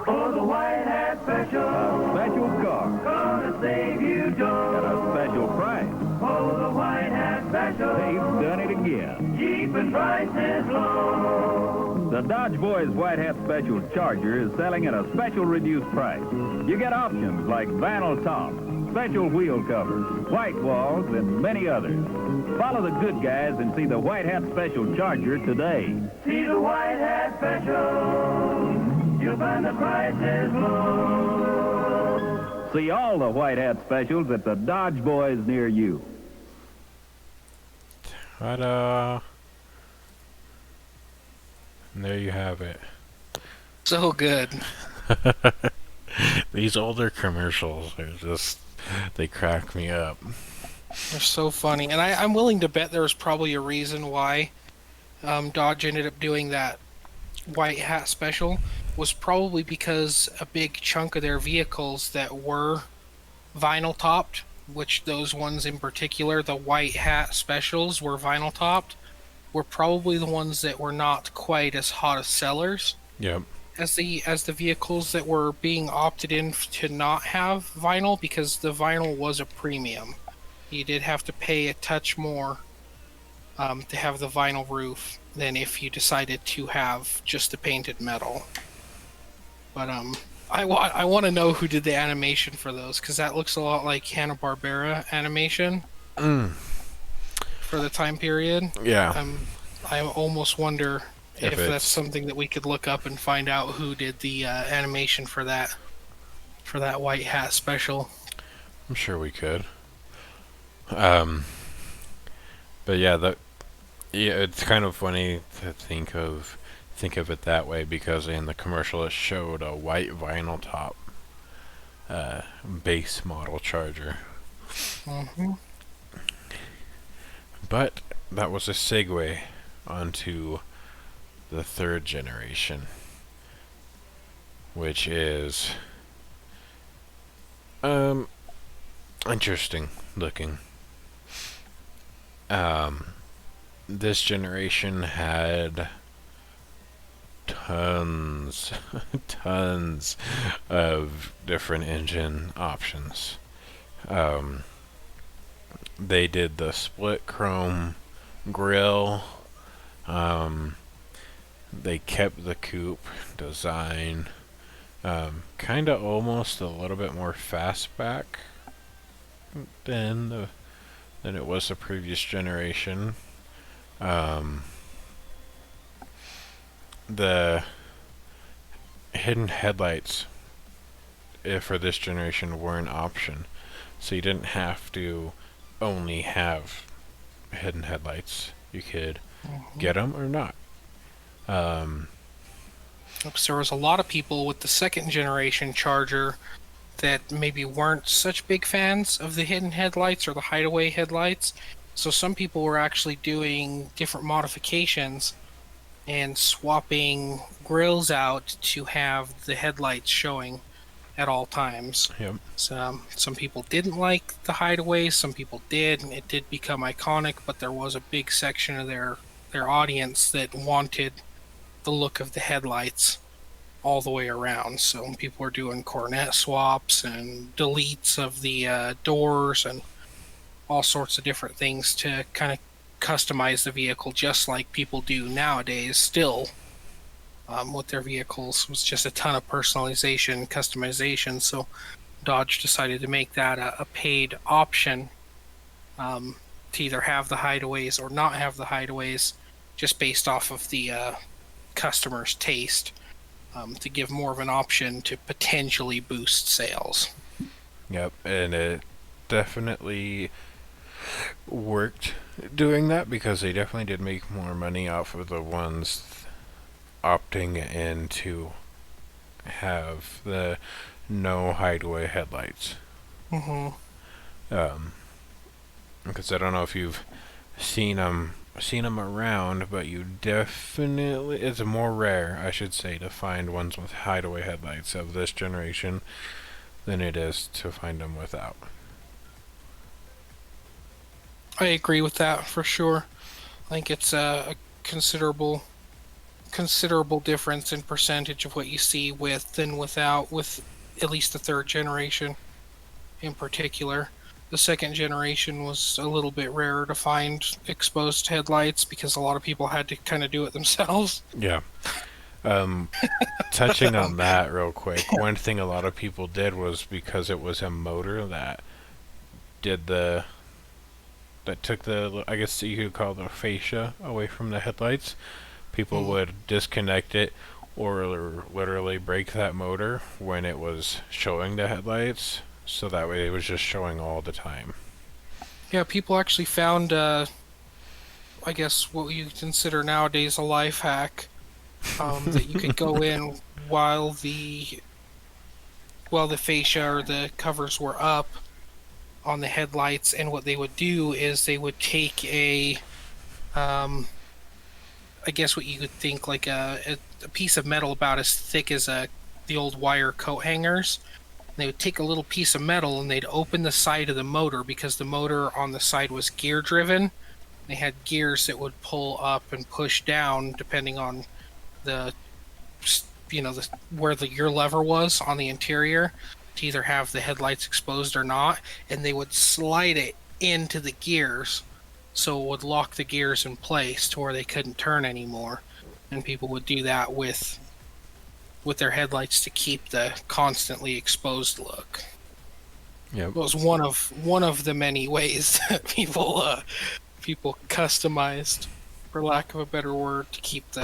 Oh, the White Hat Special. A special car. Gonna save you, Joe. At a special price. Oh, the White Hat Special. They've done it again. Keeping prices low. The Dodge Boys White Hat Special Charger is selling at a special reduced price. You get options like vinyl top, special wheel covers, white walls, and many others. Follow the good guys and see the White Hat Special Charger today. See the White Hat Special. You'll find the prices low. See all the White Hat Specials at the Dodge Boys near you. Ta-da! And there you have it. So good. These older commercials are just They crack me up. They're so funny, and I'm willing to bet there was probably a reason why Dodge ended up doing that white hat special was probably because a big chunk of their vehicles that were vinyl topped, which those ones in particular, the white hat specials were vinyl topped, were probably the ones that were not quite as hot as sellers Yep. as the vehicles that were being opted in to not have vinyl, because the vinyl was a premium. You did have to pay a touch more to have the vinyl roof than if you decided to have just the painted metal. But I want to know who did the animation for those, because that looks a lot like Hanna-Barbera animation for the time period. Yeah. I almost wonder If if that's it's- something that we could look up and find out who did the animation for that white hat special. I'm sure we could. But yeah, it's kind of funny to think of it that way, because in the commercial it showed a white vinyl top base model Charger. Hmm. But that was a segue onto the third generation, which is interesting looking. This generation had tons tons of different engine options. They did the split chrome grille. They kept the coupe design. Kind of almost a little bit more fastback than it was the previous generation. The hidden headlights for this generation were an option, so you didn't have to only have hidden headlights. You could get them or not. Because there was a lot of people with the second generation Charger that maybe weren't such big fans of the hidden headlights or the hideaway headlights. So some people were actually doing different modifications and swapping grills out to have the headlights showing at all times. Yep. Some people didn't like the hideaway, some people did, and it did become iconic, but there was a big section of their audience that wanted the look of the headlights all the way around. So people were doing cornet swaps and deletes of the doors and all sorts of different things to kind of customize the vehicle, just like people do nowadays still with their vehicles. It was just a ton of personalization, customization. So Dodge decided to make that a paid option to either have the hideaways or not have the hideaways, just based off of the customer's taste, to give more of an option to potentially boost sales. Yep, and it definitely worked doing that, because they definitely did make more money off of the ones opting in to have the no hideaway headlights. Mm-hmm. Because I don't know if you've seen them around, but you definitely, it's more rare, I should say, to find ones with hideaway headlights of this generation than it is to find them without. I agree with that for sure. I think it's a considerable difference in percentage of what you see with and without, with at least the third generation in particular. The second generation was a little bit rarer to find exposed headlights because a lot of people had to kind of do it themselves. Yeah. Touching on that real quick, one thing a lot of people did was, because it was a motor that took the, I guess you could call the fascia away from the headlights, people would disconnect it or literally break that motor when it was showing the headlights, so that way it was just showing all the time. Yeah, people actually found, I guess, what you consider nowadays a life hack, that you could go in while the fascia or the covers were up on the headlights, and what they would do is they would take a, um, I guess what you could think like a piece of metal about as thick as the old wire coat hangers. They would take a little piece of metal and they'd open the side of the motor, because the motor on the side was gear driven. They had gears that would pull up and push down depending on the, where the gear lever was on the interior, to either have the headlights exposed or not, and they would slide it into the gears, so it would lock the gears in place to where they couldn't turn anymore. And people would do that with their headlights to keep the constantly exposed look. Yep. It was one of the many ways that people customized, for lack of a better word, to keep the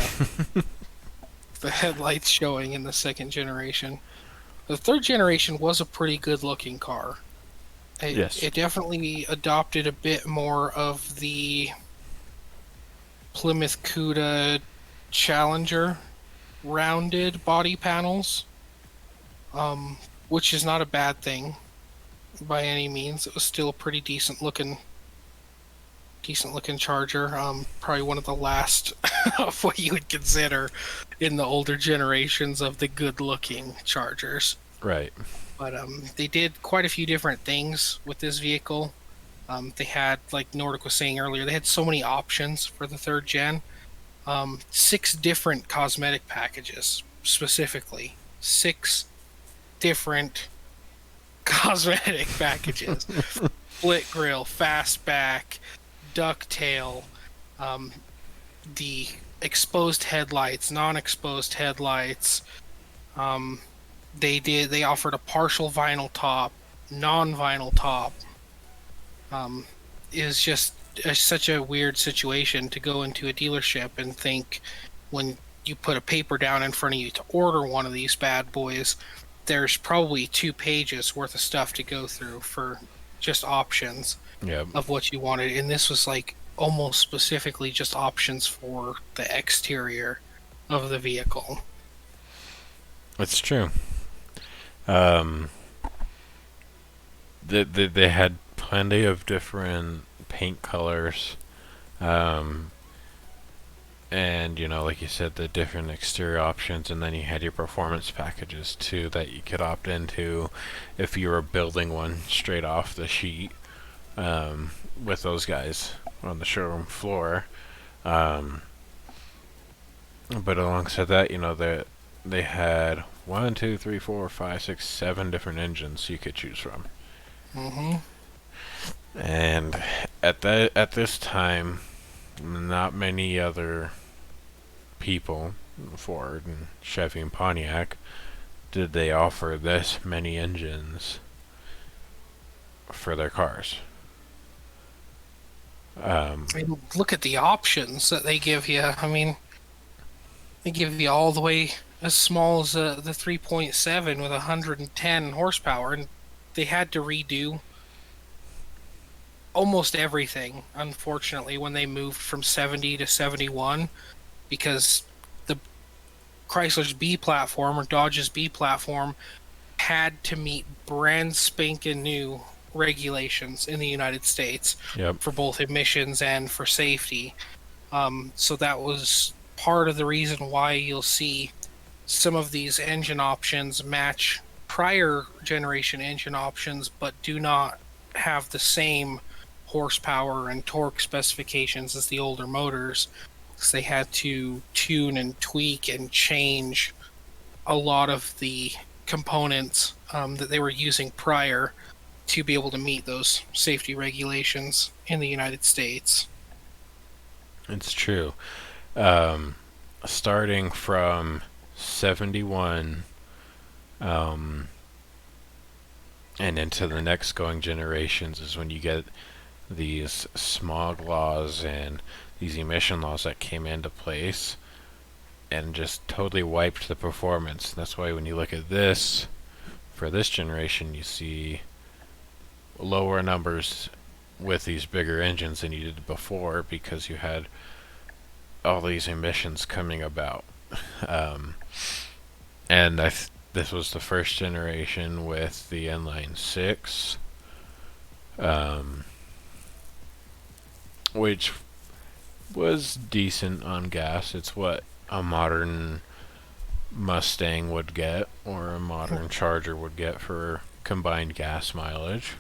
headlights showing in the second generation. The third generation was a pretty good looking car. Yes. It definitely adopted a bit more of the Plymouth Cuda Challenger rounded body panels, which is not a bad thing by any means. It was still a pretty decent looking Charger. Probably one of the last of what you would consider in the older generations of the good looking Chargers. Right. But they did quite a few different things with this vehicle. They had, like Nordic was saying earlier, they had so many options for the third gen. 6 different cosmetic packages, specifically. 6 different cosmetic packages. Split grill, fastback, ducktail, the exposed headlights, non-exposed headlights. They offered a partial vinyl top, non-vinyl top. Is just such a weird situation to go into a dealership and think, when you put a paper down in front of you to order one of these bad boys, there's probably 2 pages worth of stuff to go through for just options Yep. of what you wanted. And this was like almost specifically just options for the exterior of the vehicle. It's true. They had plenty of different paint colors, and like you said, the different exterior options, and then you had your performance packages too that you could opt into if you were building one straight off the sheet, with those guys on the showroom floor. But alongside that, they had 1, 2, 3, 4, 5, 6, 7 different engines you could choose from. Mm-hmm. And at this time, not many other people, Ford and Chevy and Pontiac, did they offer this many engines for their cars. Look at the options that they give you. I mean, they give you all the way as small as the 3.7 with 110 horsepower, and they had to redo almost everything, unfortunately, when they moved from 70 to 71, because the Chrysler's B platform or Dodge's B platform had to meet brand spanking new regulations in the United States. Yep. For both emissions and for safety. So that was part of the reason why you'll see some of these engine options match prior generation engine options, but do not have the same horsepower and torque specifications as the older motors, because they had to tune and tweak and change a lot of the components that they were using prior to be able to meet those safety regulations in the United States. It's true. Starting from 71, and into the next going generations is when you get these smog laws and these emission laws that came into place and just totally wiped the performance. That's why when you look at this, for this generation, you see lower numbers with these bigger engines than you did before, because you had all these emissions coming about. And this was the first generation with the inline 6. um, which was decent on gas. It's what a modern Mustang would get, or a modern Charger would get for combined gas mileage.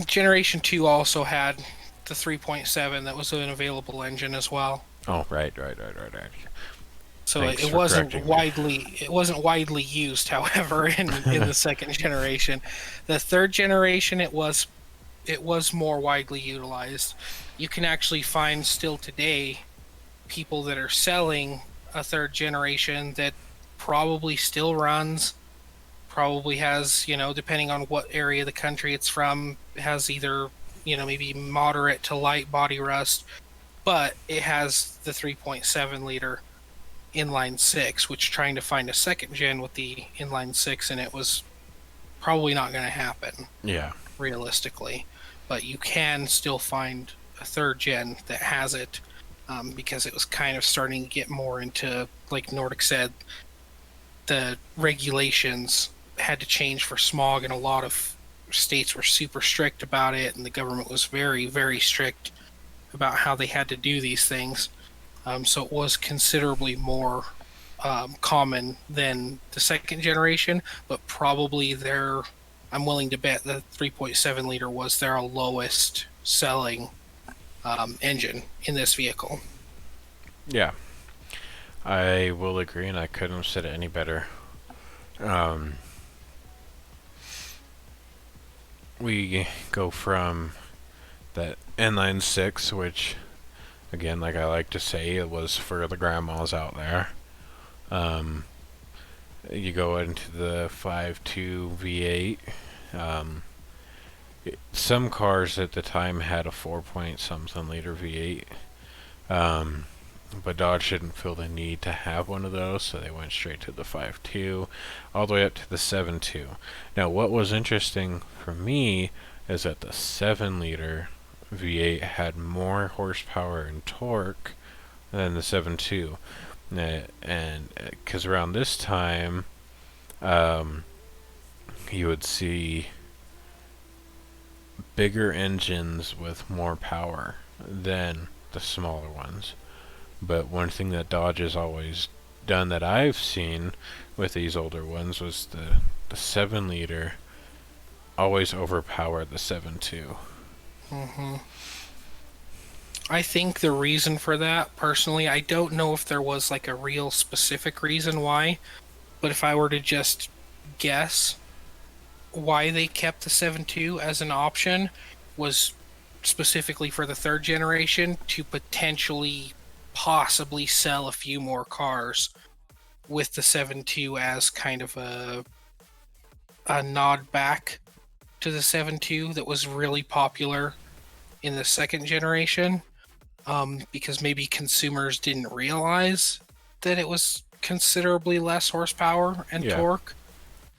Generation 2 also had the 3.7 that was an available engine as well. Oh, right. So Thanks for correcting me. it wasn't widely used, however, in the second generation. The third generation it was more widely utilized. You can actually find still today people that are selling a third generation that probably still runs, probably has, depending on what area of the country it's from, has either, maybe moderate to light body rust, but it has the 3.7 liter inline six, which trying to find a second gen with the inline six in it was probably not going to happen Yeah. realistically. But you can still find a third gen that has it, because it was kind of starting to get more into, like Nordic said, the regulations had to change for smog, and a lot of states were super strict about it, and the government was very, very strict about how they had to do these things. So it was considerably more common than the second generation, but probably I'm willing to bet the 3.7 liter was their lowest selling engine in this vehicle. Yeah. I will agree, and I couldn't have said it any better. Um, we go from that inline six, which, again, like I like to say, it was for the grandmas out there. Um, you go into the 5.2 V8. Um, some cars at the time had a 4 point something liter V8. Um, but Dodge didn't feel the need to have one of those, so they went straight to the 5.2, all the way up to the 7.2. Now, what was interesting for me is that the 7 liter V8 had more horsepower and torque than the 7.2. And because around this time, you would see bigger engines with more power than the smaller ones. But one thing that Dodge has always done that I've seen with these older ones was the 7 liter always overpowered the 7.2. Mm-hmm. I think the reason for that, personally, I don't know if there was like a real specific reason why, but if I were to just guess why they kept the 7.2 as an option, was specifically for the third generation to potentially possibly sell a few more cars with the 7.2 as kind of a nod back to the 7.2 that was really popular in the second generation, because maybe consumers didn't realize that it was considerably less horsepower and Yeah. torque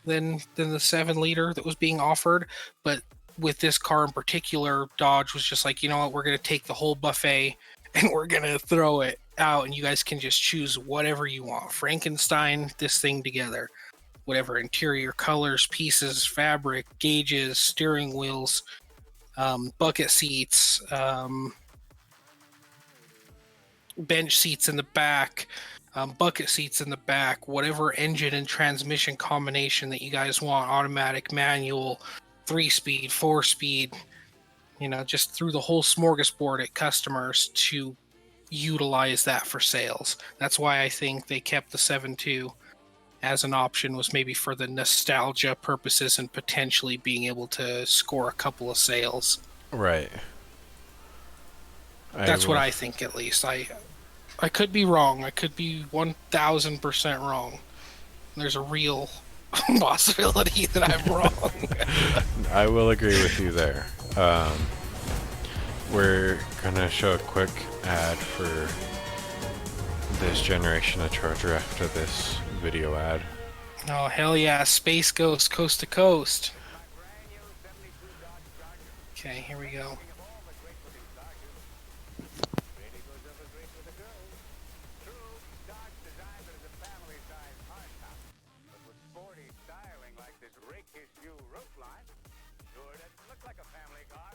than the 7 liter that was being offered. But with this car in particular, Dodge was just like, you know what, we're going to take the whole buffet and we're going to throw it out, and you guys can just choose whatever you want. Frankenstein this thing together. Whatever interior colors, pieces, fabric, gauges, steering wheels, bucket seats, bench seats in the back, bucket seats in the back, whatever engine and transmission combination that you guys want, automatic, manual, 3-speed, 4-speed, just threw the whole smorgasbord at customers to utilize that for sales. That's why I think they kept the 7.2 as an option, was maybe for the nostalgia purposes and potentially being able to score a couple of sales. Right. That's what I think, at least. I could be wrong. I could be 1,000% wrong. There's a real possibility that I'm wrong. I will agree with you there. We're gonna show a quick ad for this generation of Charger after this video ad. Oh, hell yeah. Space Ghost Coast to Coast. Okay, here we go. Sporty styling like this rakish new roofline sure doesn't look like a family car.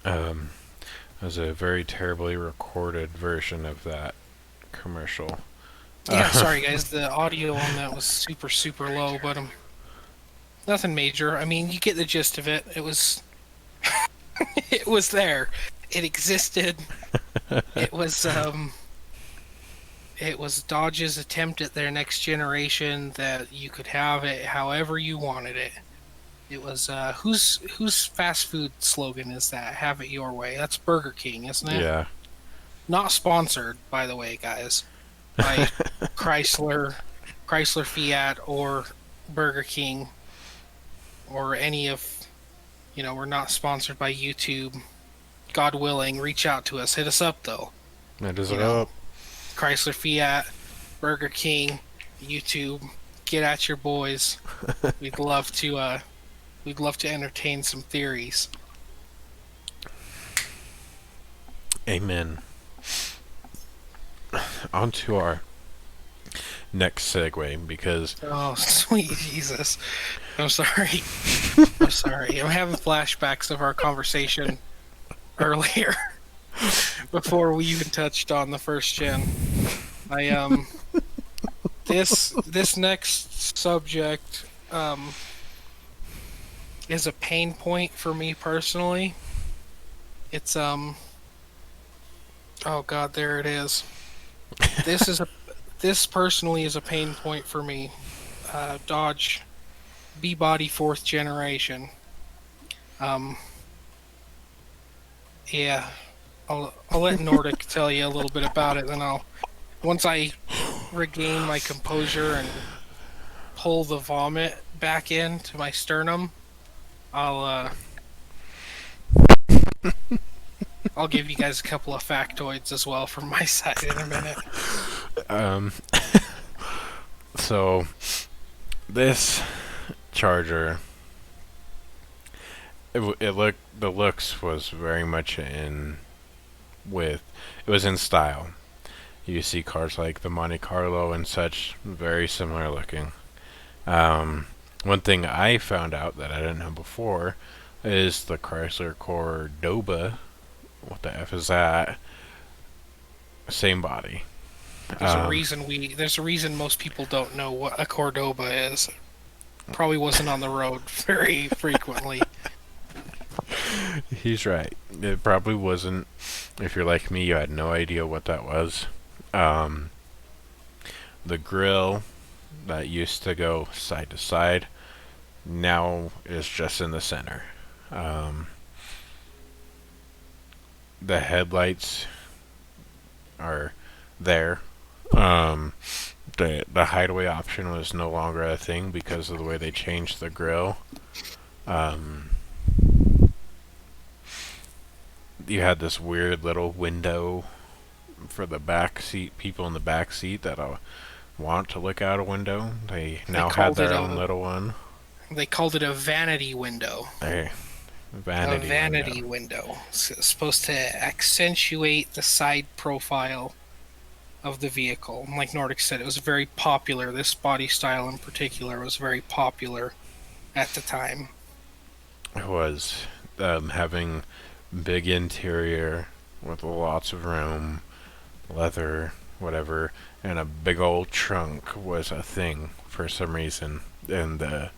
Um, it was a very terribly recorded version of that commercial. Yeah, sorry guys, the audio on that was super super low, but nothing major. I mean, you get the gist of it. It was it was there. It existed. It was it was Dodge's attempt at their next generation that you could have it however you wanted it. It was whose fast food slogan is that? Have it your way. That's Burger King, isn't it? Yeah. Not sponsored, by the way, guys, by Chrysler, Chrysler Fiat, or Burger King, or any of, we're not sponsored by YouTube. God willing, reach out to us. Hit us up though. It is You know, up. Chrysler Fiat, Burger King, YouTube. Get at your boys. We'd love to. We'd love to entertain some theories. Amen. On to our next segue, because Oh, sweet Jesus. I'm sorry. I'm sorry. I'm having flashbacks of our conversation earlier before we even touched on the first gen. This next subject is a pain point for me personally. It's oh god, there it is. This personally is a pain point for me. Dodge B-body 4th generation. Yeah, I'll let Nordic tell you a little bit about it, then once I regain my composure and pull the vomit back into my sternum, I'll give you guys a couple of factoids as well from my side in a minute. So this Charger, the looks was very much it was in style. You see cars like the Monte Carlo and such, very similar looking. One thing I found out that I didn't know before is the Chrysler Cordoba. What the F is that? Same body. There's a reason most people don't know what a Cordoba is. Probably wasn't on the road very frequently. He's right. It probably wasn't. If you're like me, you had no idea what that was. The grill that used to go side to side now is just in the center. The headlights are there. The hideaway option was no longer a thing because of the way they changed the grill. You had this weird little window for the back seat, people in the back seat that want to look out a window. They now had their own little one. They called it a vanity window. Hey, A vanity window. It's supposed to accentuate the side profile of the vehicle. And like Nordic said, it was very popular. This body style in particular was very popular at the time. It was having big interior with lots of room, leather, whatever, and a big old trunk was a thing for some reason in the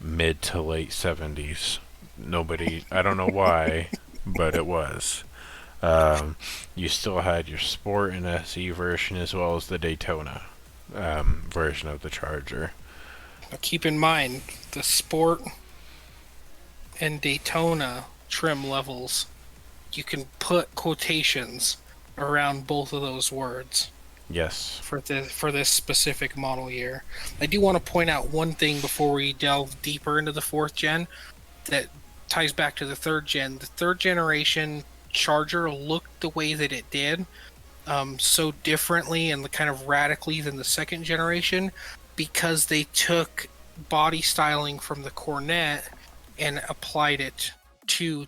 mid to late 70s. I don't know why, but it was. You still had your Sport and SE version as well as the Daytona version of the Charger. Now keep in mind, the Sport and Daytona trim levels, you can put quotations around both of those words. Yes. For this specific model year. I do want to point out one thing before we delve deeper into the 4th gen that ties back to the 3rd gen. The 3rd generation Charger looked the way that it did so differently and kind of radically than the 2nd generation because they took body styling from the Cornet and applied it to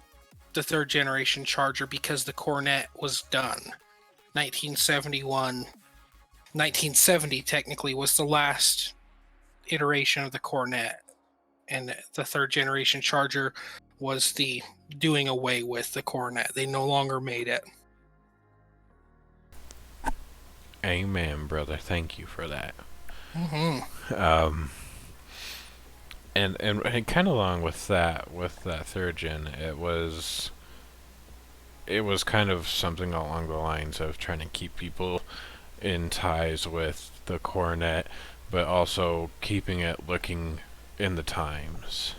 the 3rd generation Charger because the Cornet was done. 1970 technically was the last iteration of the Cornet, and the third generation Charger was the doing away with the Coronet. They no longer made it. Amen, brother. Thank you for that. Mm-hmm. And kind of along with that third gen, it was kind of something along the lines of trying to keep people in ties with the Coronet, but also keeping it looking in the times.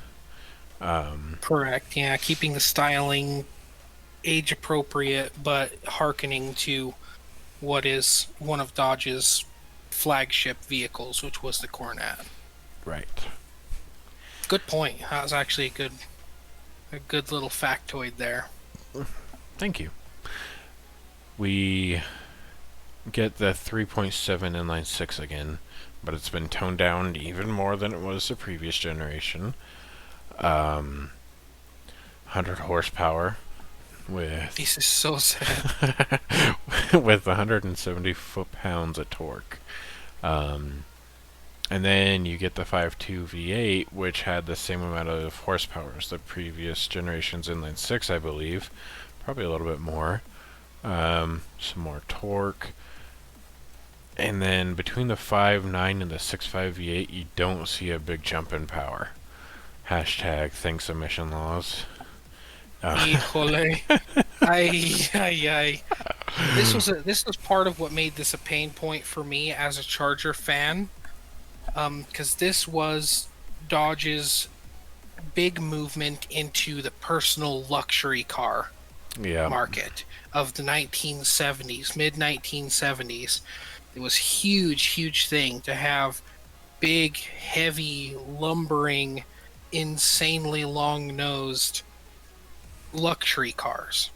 Correct. Yeah, keeping the styling age appropriate, but hearkening to what is one of Dodge's flagship vehicles, which was the Coronet. Right. Good point. That was actually a good little factoid there. Thank you. We get the 3.7 inline 6 again, but it's been toned down even more than it was the previous generation. 100 horsepower with This is so sad. with 170 foot-pounds of torque. And then you get the 5.2 V8, which had the same amount of horsepower as the previous generation's inline 6, I believe. Probably a little bit more. Some more torque. And then between the 5.9 and the 6.5 V8, you don't see a big jump in power. Hashtag thanks emission laws. Híjole. Ay, ay, ay. This was part of what made this a pain point for me as a Charger fan. Because this was Dodge's big movement into the personal luxury car Yeah. market of the 1970s, mid 1970s. It was huge thing to have big, heavy, lumbering, insanely long-nosed luxury cars.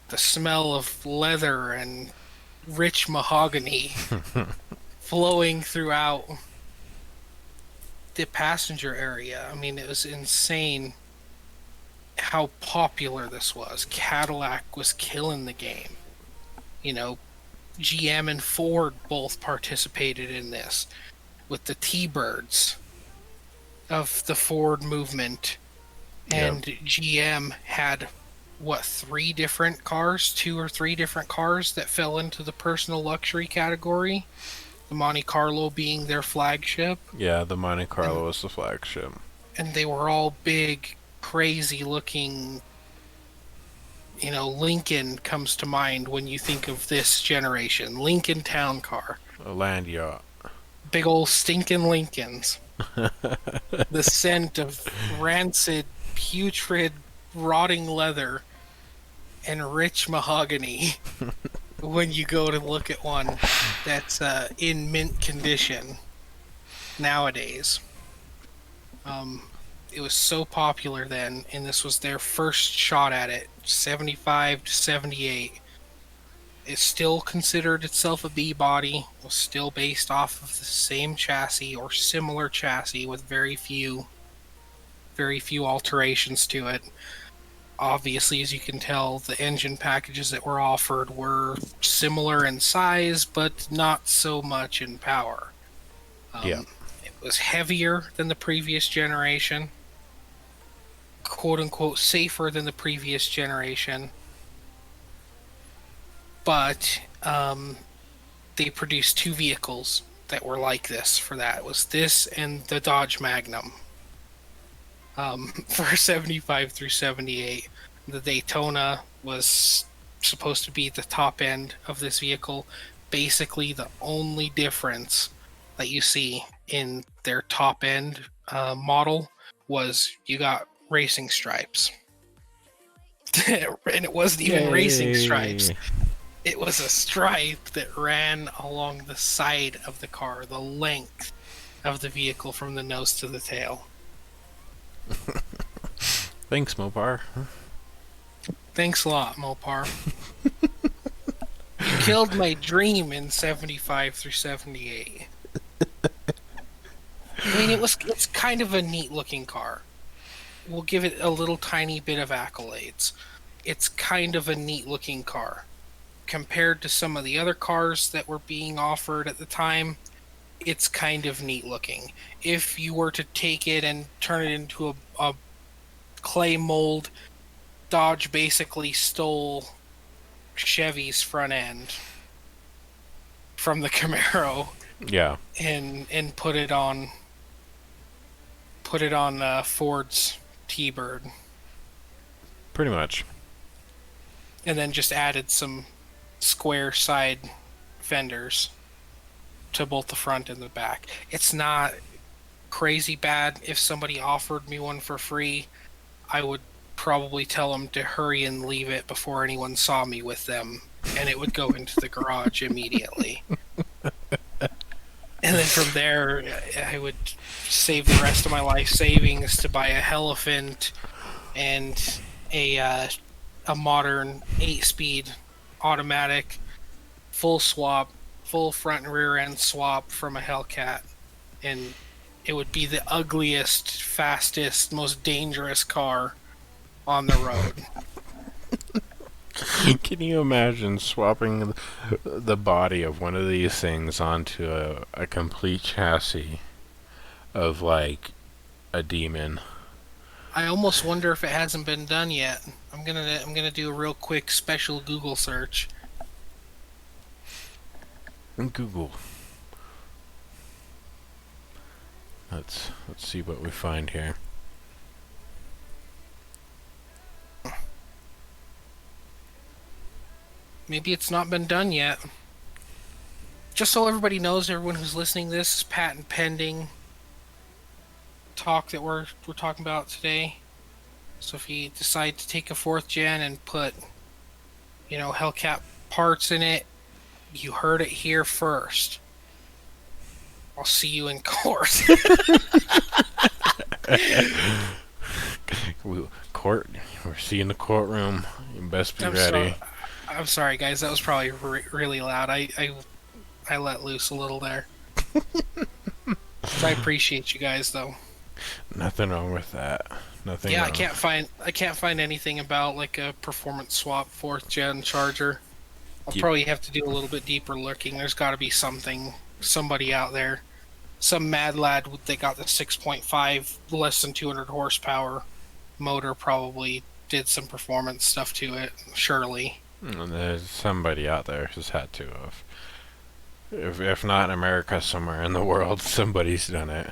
The smell of leather and rich mahogany flowing throughout the passenger area. I mean, it was insane how popular this was. Cadillac was killing the game. You know, GM and Ford both participated in this with the T-Birds of the Ford movement. And GM had, what, 3 different cars? 2 or 3 different cars that fell into the personal luxury category? The Monte Carlo being their flagship. Yeah, the Monte Carlo was the flagship. And they were all big, crazy looking. You know, Lincoln comes to mind when you think of this generation. Lincoln Town Car. A land yacht. Big old stinking Lincolns. The scent of rancid, putrid, rotting leather and rich mahogany when you go to look at one that's in mint condition nowadays. It was so popular then, and this was their first shot at it, 75 to 78. It still considered itself a B-body, was still based off of the same chassis or similar chassis with very few alterations to it. Obviously, as you can tell, the engine packages that were offered were similar in size, but not so much in power. It was heavier than the previous generation, quote-unquote safer than the previous generation, but they produced 2 vehicles that were like this for that. It was this and the Dodge Magnum. For 75 through 78. The Daytona was supposed to be the top end of this vehicle. Basically, the only difference that you see in their top end model was you got racing stripes. And it wasn't even racing stripes. It was a stripe that ran along the side of the car, the length of the vehicle from the nose to the tail. Thanks, Mopar. Thanks a lot, Mopar. You killed my dream in 75 through 78. I mean, it's kind of a neat looking car. We'll give it a little tiny bit of accolades. It's kind of a neat looking car. Compared to some of the other cars that were being offered at the time, it's kind of neat looking. If you were to take it and turn it into a clay mold, Dodge basically stole Chevy's front end from the Camaro Yeah, and put it on Ford's T-Bird, pretty much. and then just added some square side fenders to both the front and the back. It's not crazy bad. If somebody offered me one for free, I would probably tell them to hurry and leave it before anyone saw me with them, and it would go into the garage immediately. And then from there, I would save the rest of my life savings to buy a Elephant and a modern 8-speed automatic full swap, full front and rear end swap from a Hellcat, and it would be the ugliest, fastest, most dangerous car on the road. Can you imagine swapping the body of one of these things onto a complete chassis of like a demon? I almost wonder if it hasn't been done yet. I'm gonna do a real quick special Google search. Google. Let's see what we find here. Maybe it's not been done yet. Just so everybody knows, everyone who's listening, this is patent pending talk that we're talking about today. So if you decide to take a 4th gen and put, Hellcat parts in it, you heard it here first. I'll see you in court. Court. We're seeing the courtroom. You best be ready. I'm sorry, guys. That was probably really loud. I let loose a little there. I appreciate you guys, though. Nothing wrong with that. Nothing. Yeah, wrong. I can't find anything about like a performance swap 4th gen Charger. I'll Yep. probably have to do a little bit deeper looking. There's got to be somebody out there, some mad lad that got the 6.5 less than 200 horsepower motor probably did some performance stuff to it. Surely. And there's somebody out there who's had to have. If not in America, somewhere in the world, somebody's done it.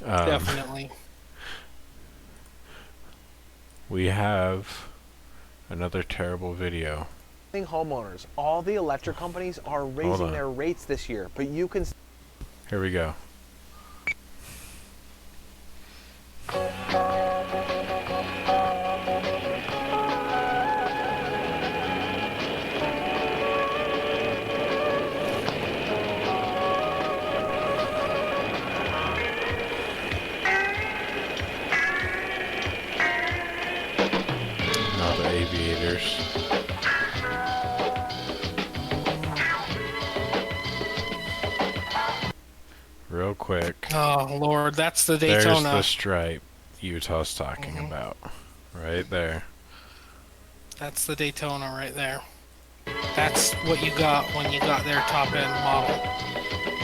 Definitely. We have another terrible video. Homeowners, all the electric companies are raising their rates this year, but you can. Here we go. Now the aviators. Real quick. Oh Lord, that's the There's Daytona. the stripe Utah's talking about. Right there. That's the Daytona right there. That's what you got when you got their top end model.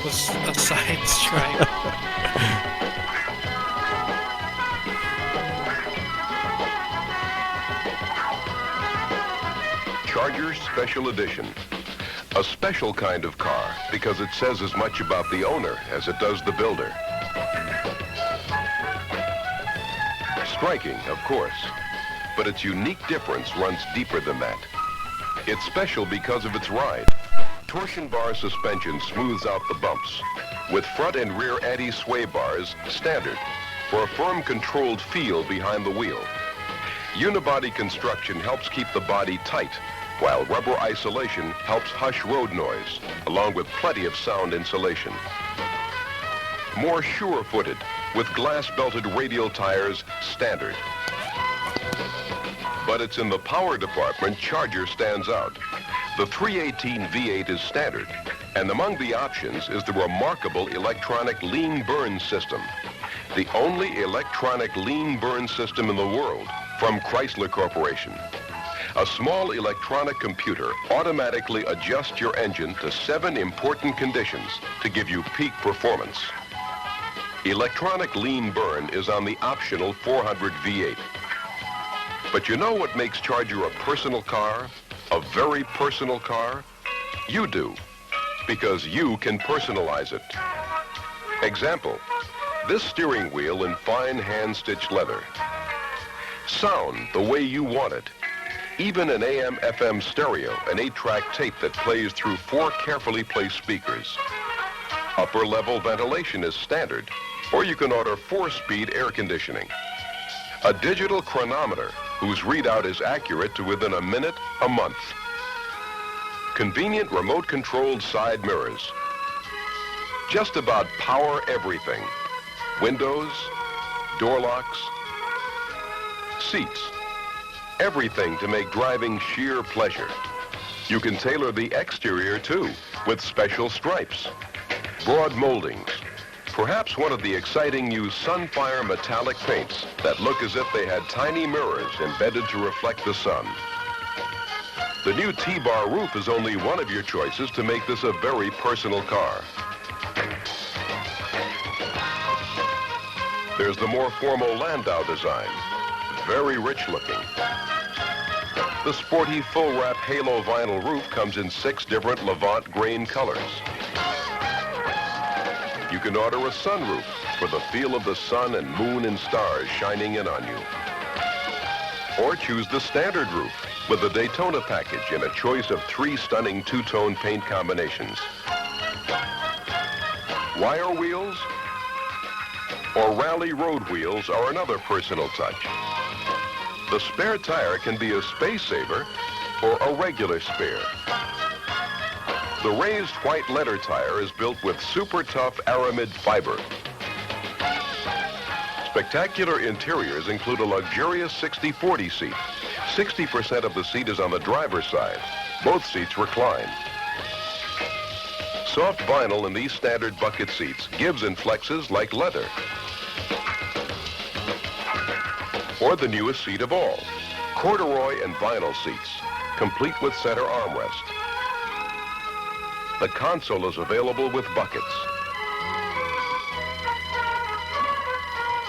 Was a side stripe. Charger Special Edition. A special kind of car because it says as much about the owner as it does the builder. Striking, of course, but its unique difference runs deeper than that. It's special because of its ride. Torsion bar suspension smooths out the bumps, with front and rear anti-sway bars standard for a firm controlled feel behind the wheel. Unibody construction helps keep the body tight, while rubber isolation helps hush road noise, along with plenty of sound insulation. More sure-footed, with glass-belted radial tires standard. But it's in the power department Charger stands out. The 318 V8 is standard, and among the options is the remarkable electronic lean burn system. The only electronic lean burn system in the world from Chrysler Corporation. A small electronic computer automatically adjusts your engine to 7 important conditions to give you peak performance. Electronic lean burn is on the optional 400 V8. But you know what makes Charger a personal car? A very personal car? You do, because you can personalize it. Example, this steering wheel in fine hand-stitched leather. Sound the way you want it. Even an AM/FM stereo, an 8-track tape that plays through 4 carefully placed speakers. Upper level ventilation is standard, or you can order 4-speed air conditioning. A digital chronometer whose readout is accurate to within a minute, a month. Convenient remote-controlled side mirrors. Just about power everything. Windows, door locks, seats. Everything to make driving sheer pleasure. You can tailor the exterior too, with special stripes, broad moldings, perhaps one of the exciting new Sunfire metallic paints that look as if they had tiny mirrors embedded to reflect the sun. The new T-bar roof is only one of your choices to make this a very personal car. There's the more formal Landau design, very rich looking. The sporty full-wrap halo vinyl roof comes in 6 different Levant grain colors. You can order a sunroof for the feel of the sun and moon and stars shining in on you. Or choose the standard roof with the Daytona package in a choice of 3 stunning 2-tone paint combinations. Wire wheels or rally road wheels are another personal touch. The spare tire can be a space saver or a regular spare. The raised white leather tire is built with super tough aramid fiber. Spectacular interiors include a luxurious 60/40 seat. 60% of the seat is on the driver's side. Both seats recline. Soft vinyl in these standard bucket seats gives and flexes like leather. Or the newest seat of all, corduroy and vinyl seats, complete with center armrest. The console is available with buckets.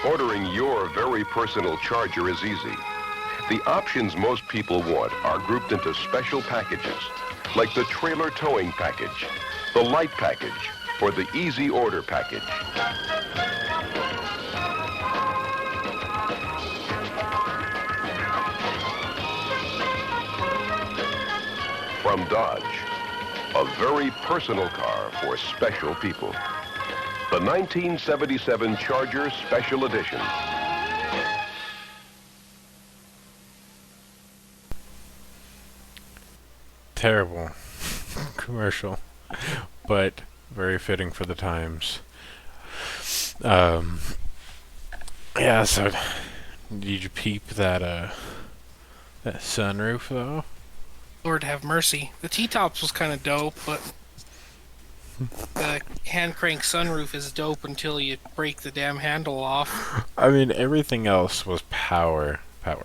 Ordering your very personal Charger is easy. The options most people want are grouped into special packages, like the trailer towing package, the light package, or the easy order package. From Dodge, a very personal car for special people. The 1977 Charger Special Edition. Terrible commercial, but very fitting for the times. Yeah, so did you peep that sunroof though? Lord have mercy. The T-tops was kind of dope, but the hand crank sunroof is dope until you break the damn handle off. I mean, everything else was power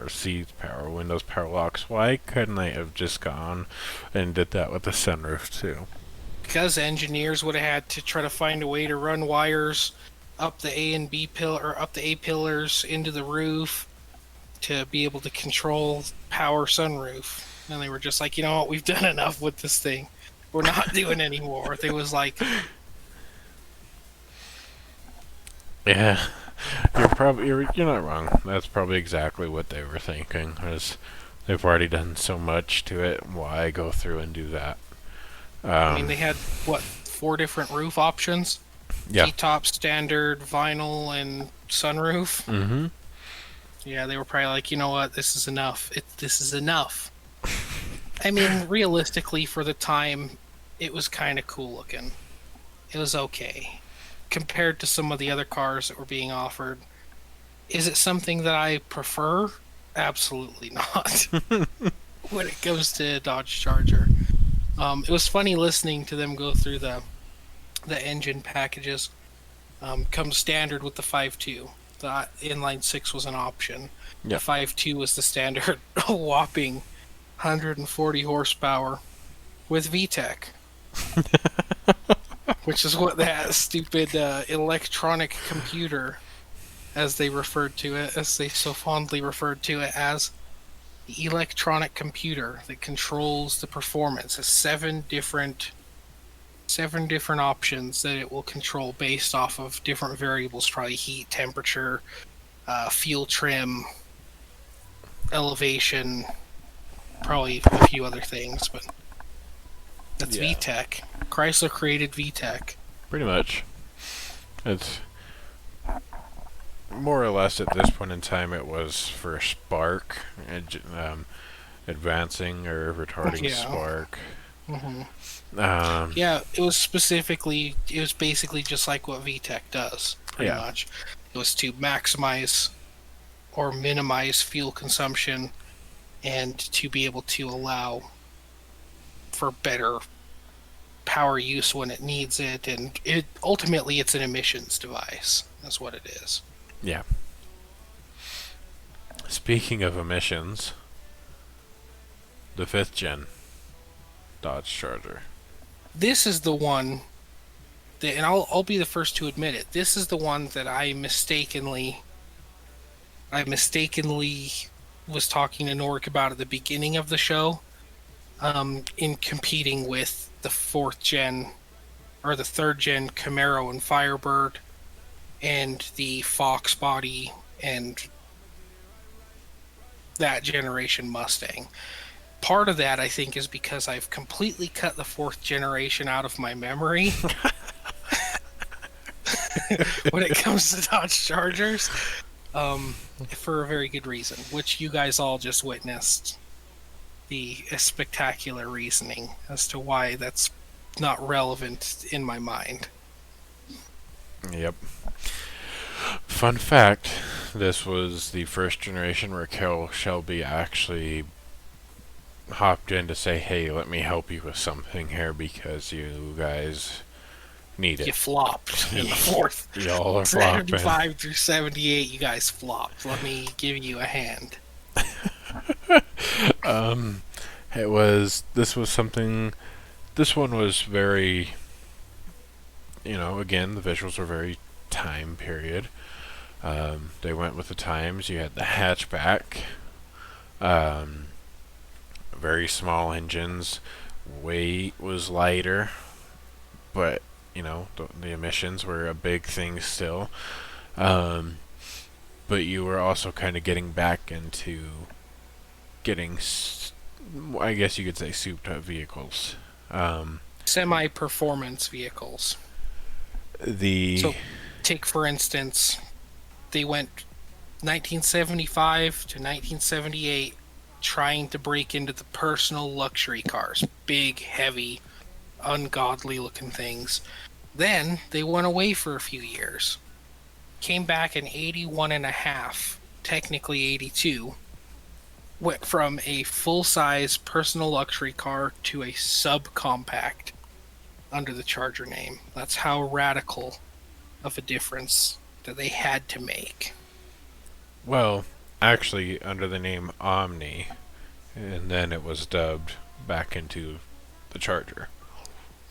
seats, power windows, power locks. Why couldn't they have just gone and did that with the sunroof too? Because engineers would have had to try to find a way to run wires up the A and B pillar, or up the A pillars into the roof to be able to control power sunroof. And they were just like, you know what, we've done enough with this thing. We're not doing any more. They was like, yeah, you're not wrong. That's probably exactly what they were thinking. Is they've already done so much to it. Why go through and do that? I mean, they had what, 4 different roof options? Yeah. T-top, standard, vinyl, and sunroof. Mm-hmm. Yeah, they were probably like, you know what, this is enough. This is enough. I mean, realistically, for the time, it was kind of cool looking. It was okay. Compared to some of the other cars that were being offered. Is it something that I prefer? Absolutely not. When it comes to Dodge Charger. It was funny listening to them go through the engine packages. Comes standard with the 5.2. The inline 6 was an option. Yep. The 5.2 was the standard whopping 140 horsepower with VTEC, which is what that stupid electronic computer, as they referred to it, as they so fondly referred to it as, the electronic computer that controls the performance. Has seven different options that it will control based off of different variables, probably heat, temperature, fuel trim, elevation, probably a few other things, but that's Yeah. VTEC. Chrysler created VTEC. Pretty much. It's more or less at this point in time it was for spark, advancing or retarding Yeah. spark. hmm Um, Yeah, it was basically just like what VTEC does, pretty Yeah. much. It was to maximize or minimize fuel consumption and to be able to allow for better power use when it needs it, and ultimately it's an emissions device. That's what it is. yeah. Speaking of emissions, the 5th gen Dodge Charger. This is the one that, and I'll be the first to admit it. This is the one that I mistakenly was talking to Norik about at the beginning of the show, in competing with the 4th gen or the 3rd gen Camaro and Firebird and the Fox body and that generation Mustang. Part of that, I think, is because I've completely cut the 4th generation out of my memory when it comes to Dodge Chargers, for a very good reason, which you guys all just witnessed. The spectacular reasoning as to why that's not relevant in my mind. Yep. Fun fact, this was the first generation where Carroll Shelby actually hopped in to say, hey, let me help you with something here because you guys need You it. flopped in the 4th. Y'all are flopping. 75 through 78, you guys flopped. Let me give you a hand. This one was very, again, the visuals were very time period. They went with the times. You had the hatchback, very small engines, weight was lighter, but, the emissions were a big thing still. But you were also kind of getting back into I guess you could say souped-up vehicles. Semi-performance vehicles. So, take for instance, they went 1975 to 1978 trying to break into the personal luxury cars. Big, heavy, ungodly-looking things. Then, they went away for a few years. Came back in 81 and a half, technically 82. Went from a full-size personal luxury car to a subcompact under the Charger name. That's how radical of a difference that they had to make. Well, actually, under the name Omni, and then it was dubbed back into the Charger.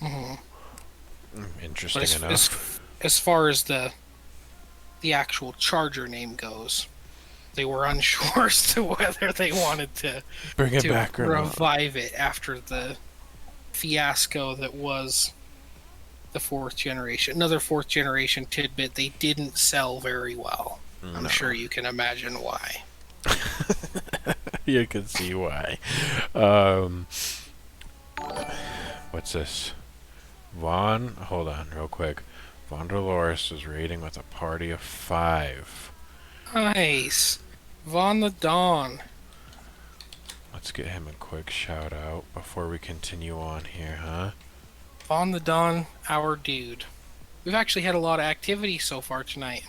Mm-hmm. Interesting But enough. as far as the actual Charger name goes, they were unsure as to whether they wanted to Bring it back or not. revive it after the fiasco that was the 4th generation. Another 4th generation tidbit, they didn't sell very well. I'm No. sure you can imagine why. You can see why. What's this? Hold on real quick. Von Dolores is rating with a party of 5. Nice. Von the Dawn. Let's get him a quick shout out before we continue on here, huh? Von the Dawn, our dude. We've actually had a lot of activity so far tonight.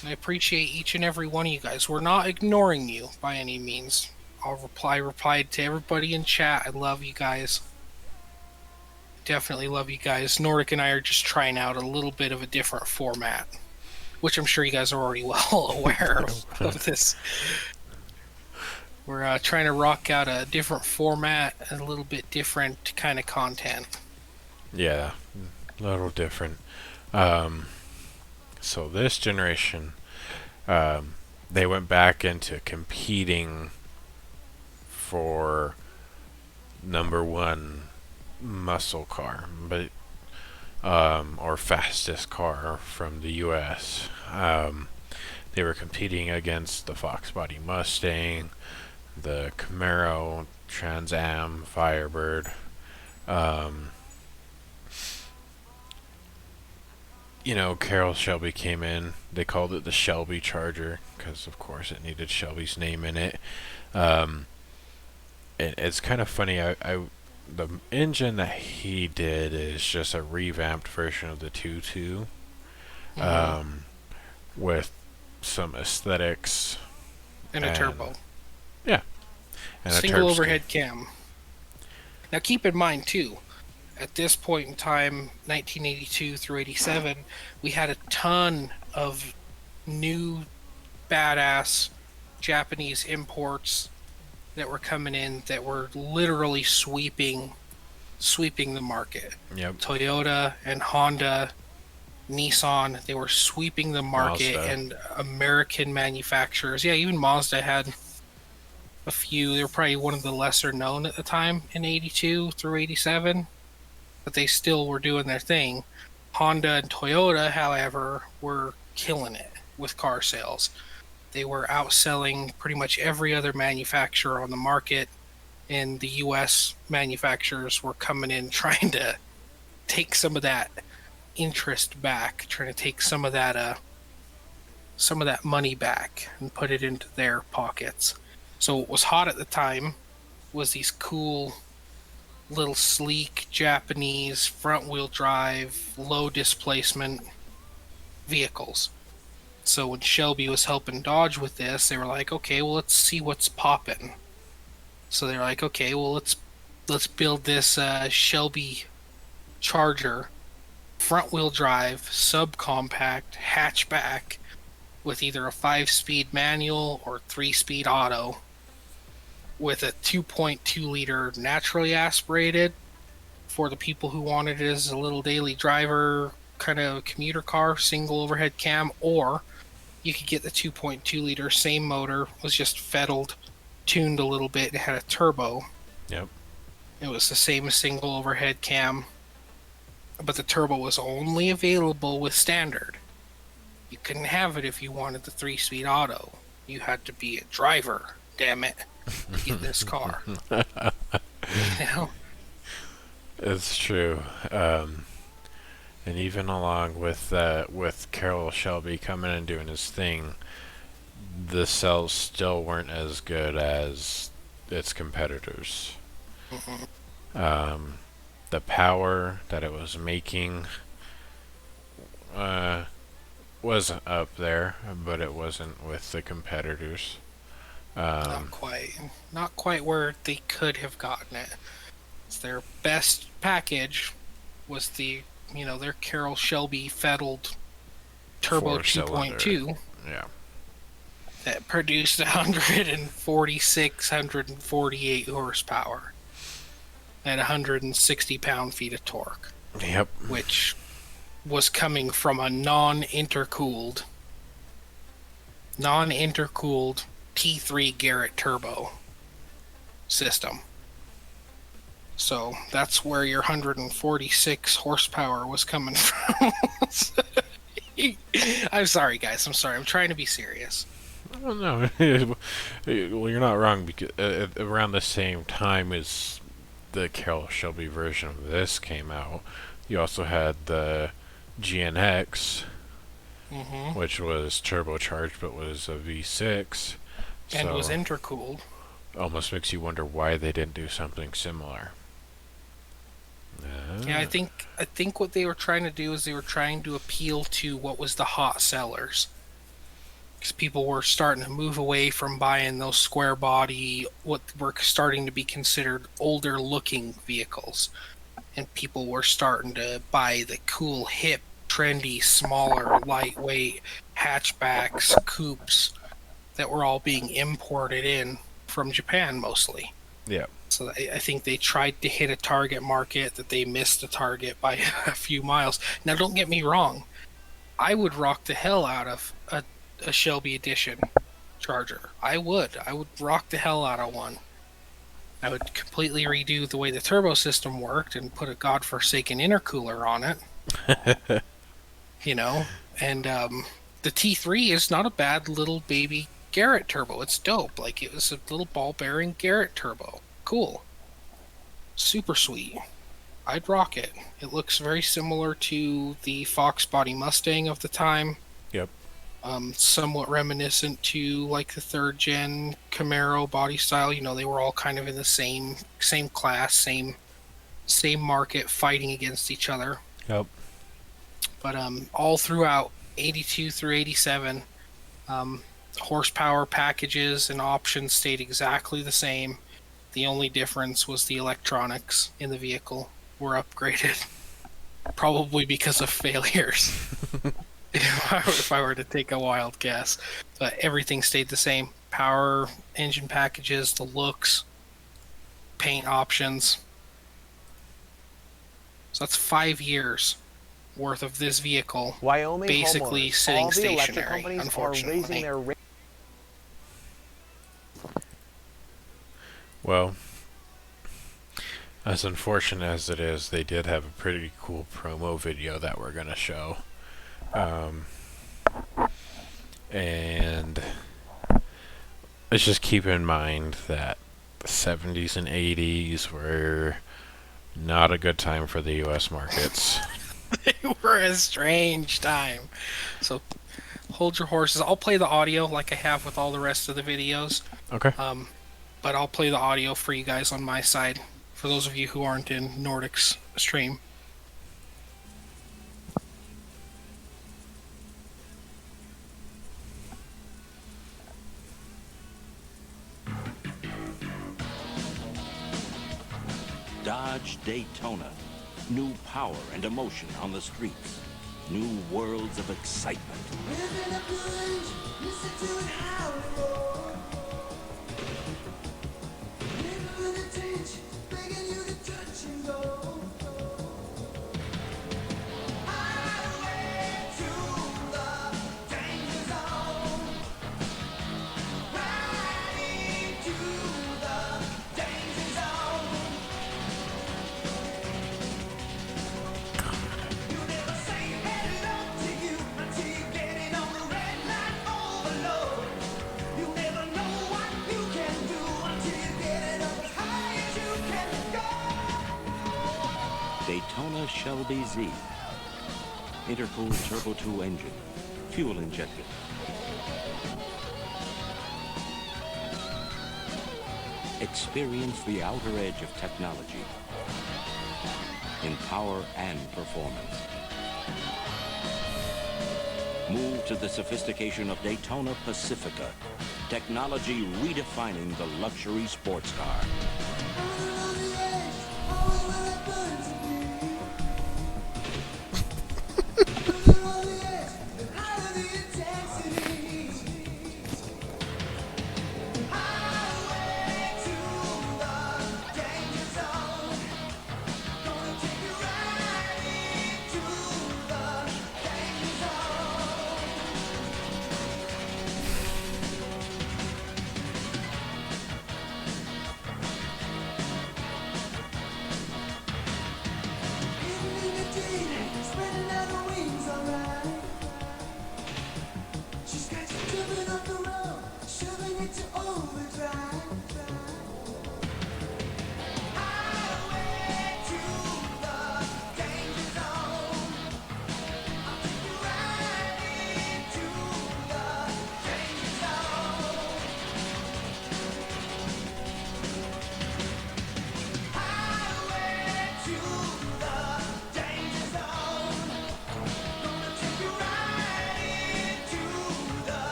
And I appreciate each and every one of you guys. We're not ignoring you by any means. I'll replied to everybody in chat. I love you guys. Definitely love you guys. Nordic and I are just trying out a little bit of a different format, which I'm sure you guys are already well aware of this. We're trying to rock out a different format, a little bit different kind of content. Yeah, a little different. Um, so this generation, they went back into competing for number one muscle car, but or fastest car from the U.S. They were competing against the Fox Body Mustang, the Camaro, Trans Am, Firebird. Um, Carroll Shelby came in. They called it the Shelby Charger because, of course, it needed Shelby's name in it. Um, it's kind of funny. The engine that he did is just a revamped version of the 2.2, um, with some aesthetics And a turbo. Yeah, and Single a turb overhead cam. Now keep in mind too, at this point in time, 1982 through 87, we had a ton of new badass Japanese imports that were coming in that were literally sweeping the market. Yep. Toyota and Honda, Nissan, they were sweeping the market, Mazda. and American manufacturers. Yeah, even Mazda had a few. They were probably one of the lesser known at the time in 82 through 87, but they still were doing their thing. Honda and Toyota, however, were killing it with car sales. They were outselling pretty much every other manufacturer on the market, and the US manufacturers were coming in trying to take some of that interest back, trying to take some of that money back and put it into their pockets. So what was hot at the time was these cool little sleek Japanese front wheel drive, low displacement vehicles. So when Shelby was helping Dodge with this, they were like, okay, well, let's see what's popping. So they're like, okay, well, let's build this Shelby Charger, front wheel drive, subcompact, hatchback, with either a 5-speed manual or 3-speed auto, with a 2.2 liter naturally aspirated for the people who wanted it as a little daily driver kind of commuter car, single overhead cam, or you could get the 2.2 liter, same motor, was just fettled, tuned a little bit, and had a turbo. Yep. It was the same as single overhead cam, but the turbo was only available with standard. You couldn't have it if you wanted the 3-speed auto. You had to be a driver, damn it, to get this car. You know? It's true. And even along with Carroll Shelby coming and doing his thing, the cells still weren't as good as its competitors. The power that it was making was up there, but it wasn't with the competitors. Not quite where they could have gotten it. It's their best package was their Carroll Shelby fettled turbo 2.2 Yeah. that produced 148 horsepower at 160 pound-feet of torque. Yep. Which was coming from a non-intercooled T3 Garrett turbo system. So that's where your 146 horsepower was coming from. I'm sorry, guys. I'm sorry. I'm trying to be serious. Oh, no. Well, you're not wrong, because around the same time as the Carroll Shelby version of this came out, you also had the GNX, which was turbocharged but was a V6. And was intercooled. Almost makes you wonder why they didn't do something similar. Yeah, I think what they were trying to do is they were trying to appeal to what was the hot sellers. Because people were starting to move away from buying those square body, what were starting to be considered older looking vehicles. And people were starting to buy the cool, hip, trendy, smaller, lightweight hatchbacks, coupes that were all being imported in from Japan mostly. Yeah. So I think they tried to hit a target market that they missed the target by a few miles. Now, don't get me wrong. I would rock the hell out of a Shelby Edition Charger. I would. I would rock the hell out of one. I would completely redo the way the turbo system worked and put a godforsaken intercooler on it. You know? And the T3 is not a bad little baby Garrett turbo. It's dope. Like, it was a little ball bearing Garrett turbo. Cool. Super sweet. I'd rock it. It looks very similar to the Fox Body Mustang of the time. Yep. Somewhat reminiscent to like the third gen Camaro body style. You know, they were all kind of in the same class, same market, fighting against each other. Yep. But all throughout 82 through 87, horsepower packages and options stayed exactly the same. The only difference was the electronics in the vehicle were upgraded, probably because of failures. If I were to take a wild guess, but everything stayed the same: power, engine packages, the looks, paint options. So that's 5 years worth of this vehicle Wyoming basically homeowners, sitting all the electric stationary. companies are Unfortunately, raising their rates. Well, as unfortunate as it is, they did have a pretty cool promo video that we're going to show. And let's just keep in mind that the 70s and 80s were not a good time for the U.S. markets. they were a strange time. So hold your horses. I'll play the audio like I have with all the rest of the videos. Okay. But I'll play the audio for you guys on my side, for those of you who aren't in Nordic's stream. Dodge Daytona. New power and emotion on the streets. New worlds of excitement. Daytona Shelby Z. Intercooled Turbo 2 engine. Fuel injected. Experience the outer edge of technology in power and performance. Move to the sophistication of Daytona Pacifica. Technology redefining the luxury sports car.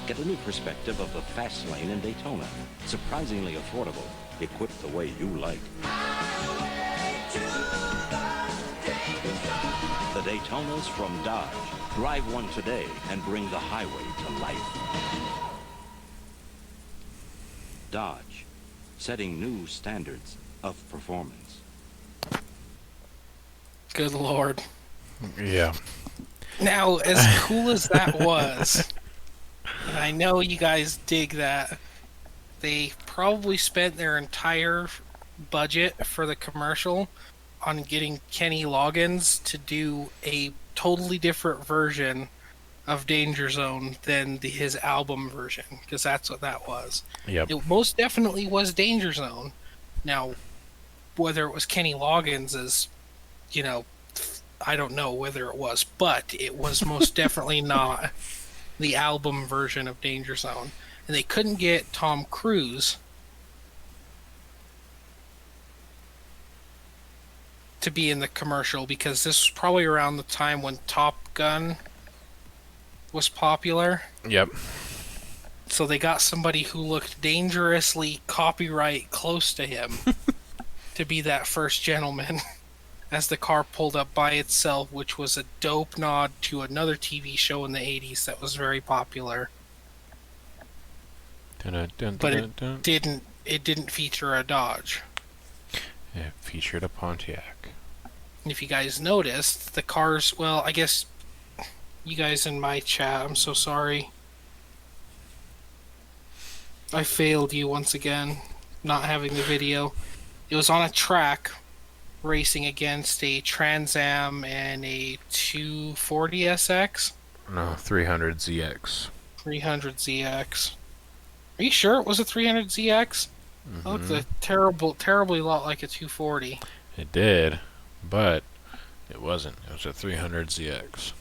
Get a new perspective of the fast lane in Daytona. Surprisingly affordable, equipped the way you like. The Daytonas from Dodge. Drive one today and bring the highway to life. Dodge, setting new standards of performance. Good Lord. Yeah. Now, as cool as that was, and I know you guys dig that, they probably spent their entire budget for the commercial on getting Kenny Loggins to do a totally different version of Danger Zone than his album version, because that's what that was. Yep. It most definitely was Danger Zone. Now, whether it was Kenny Loggins is, you know, I don't know whether it was, but it was most definitely not the album version of Danger Zone. And they couldn't get Tom Cruise to be in the commercial because this was probably around the time when Top Gun was popular. Yep. So they got somebody who looked dangerously copyright close to him to be that first gentleman as the car pulled up by itself, which was a dope nod to another TV show in the 80s that was very popular. But it didn't feature a Dodge. It featured a Pontiac. And if you guys noticed, the cars, well, I guess you guys in my chat, I'm so sorry. I failed you once again, not having the video. It was on a track racing against a Trans Am and a 240SX. No, 300ZX. 300ZX. Are you sure it was a 300ZX? It looked a terribly lot like a 240. It did, but it wasn't. It was a 300ZX.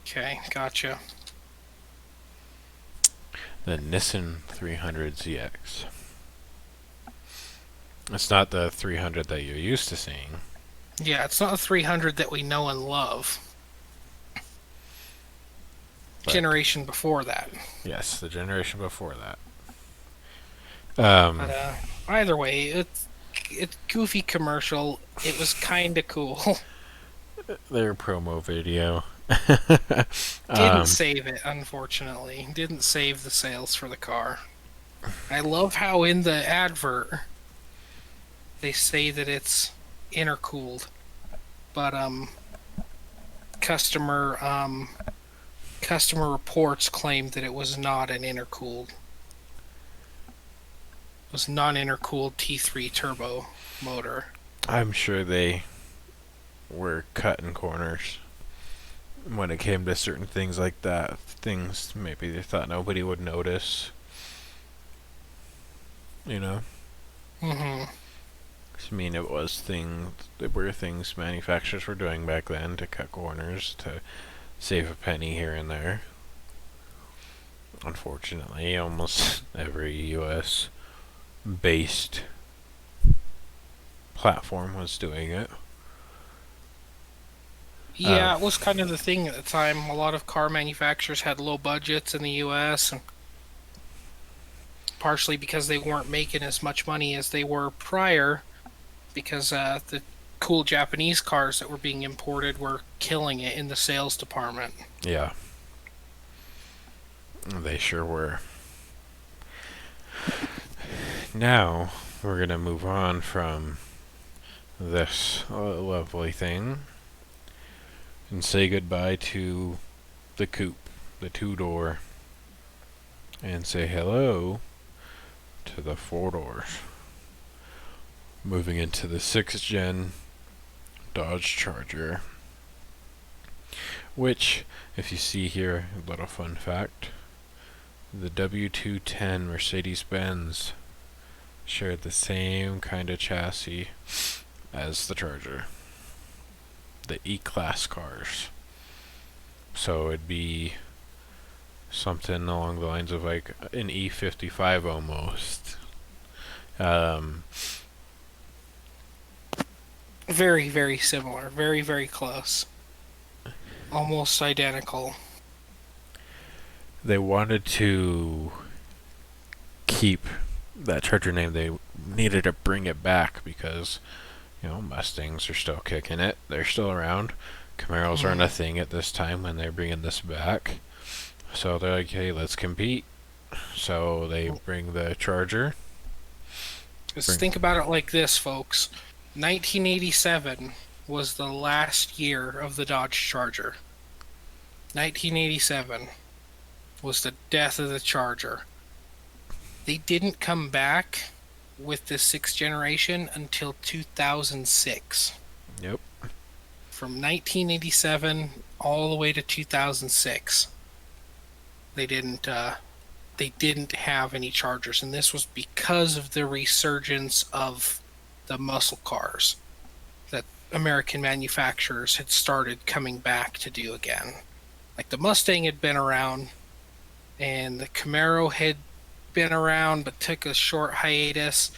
Okay, gotcha. The Nissan 300ZX. It's not the 300 that you're used to seeing. Yeah, it's not the 300 that we know and love. But generation before that. yes, the generation before that. But either way, it's goofy commercial. It was kind of cool. Their promo video. Didn't save it, unfortunately. Didn't save the sales for the car. I love how in the advert they say that it's intercooled, but customer reports claimed that it was not an intercooled. It was non-intercooled T3 turbo motor. I'm sure they were cutting corners when it came to certain things like that. Things maybe they thought nobody would notice. You know? Mm-hmm. I mean, it were things manufacturers were doing back then to cut corners, to save a penny here and there. Unfortunately, almost every US based platform was doing it. Yeah, it was kind of the thing at the time. A lot of car manufacturers had low budgets in the US, and partially because they weren't making as much money as they were prior, because the cool Japanese cars that were being imported were killing it in the sales department. Yeah. They sure were. Now, we're going to move on from this lovely thing and say goodbye to the coupe, the two-door, and say hello to the four doors. Moving into the 6th gen Dodge Charger, which, if you see here, a little fun fact, the W210 Mercedes-Benz shared the same kind of chassis as the Charger, the E-Class cars. So it'd be something along the lines of like an E55 almost. Very, very similar. Very, very close. Almost identical. They wanted to keep that Charger name. They needed to bring it back because You know, Mustangs are still kicking it. They're still around. Camaros aren't a thing at this time when they're bringing this back. So they're like, hey, let's compete. So they bring the Charger. Just think about it like this, folks. 1987 was the last year of the Dodge Charger. 1987 was the death of the Charger. They didn't come back with the 6th generation until 2006. Yep. From 1987 all the way to 2006, they didn't have any Chargers, and this was because of the resurgence of the muscle cars that American manufacturers had started coming back to do again. Like the Mustang had been around, and the Camaro had been around but took a short hiatus.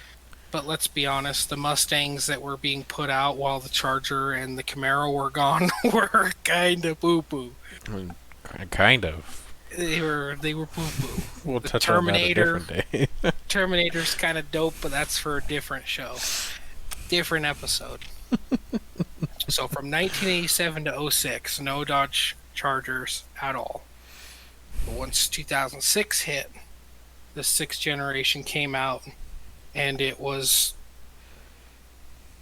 But let's be honest, the Mustangs that were being put out while the Charger and the Camaro were gone were kind of poo-poo. Kind of. They were poo-poo. We'll The touch on that a Terminator- different day. Terminator's kind of dope, but that's for a different show. Different episode. So from 1987 to 06, no Dodge Chargers at all. But once 2006 hit, the 6th generation came out, and it was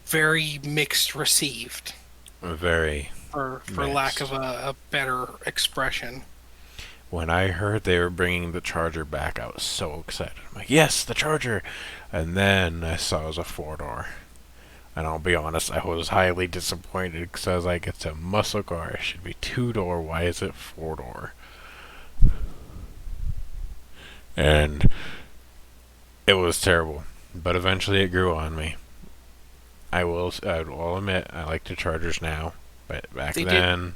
very mixed received, Very. for Mixed. lack of a better expression. When I heard they were bringing the Charger back, I was so excited. I'm like, yes, the Charger! And then I saw it was a 4-door. And I'll be honest, I was highly disappointed because I was like, it's a muscle car. It should be 2-door. Why is it 4-door? And it was terrible. But eventually it grew on me. I will admit, I like the Chargers now. But back They did- then,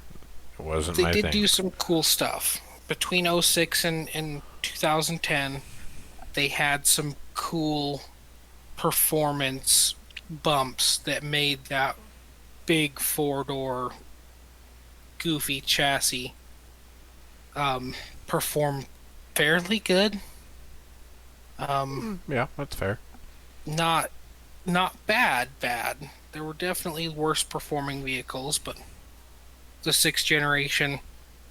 it wasn't They my did thing. do some cool stuff. Between 06 and 2010, they had some cool performance bumps that made that big 4-door goofy chassis perform fairly good. Yeah, that's fair. Not bad. There were definitely worse performing vehicles, but the 6th generation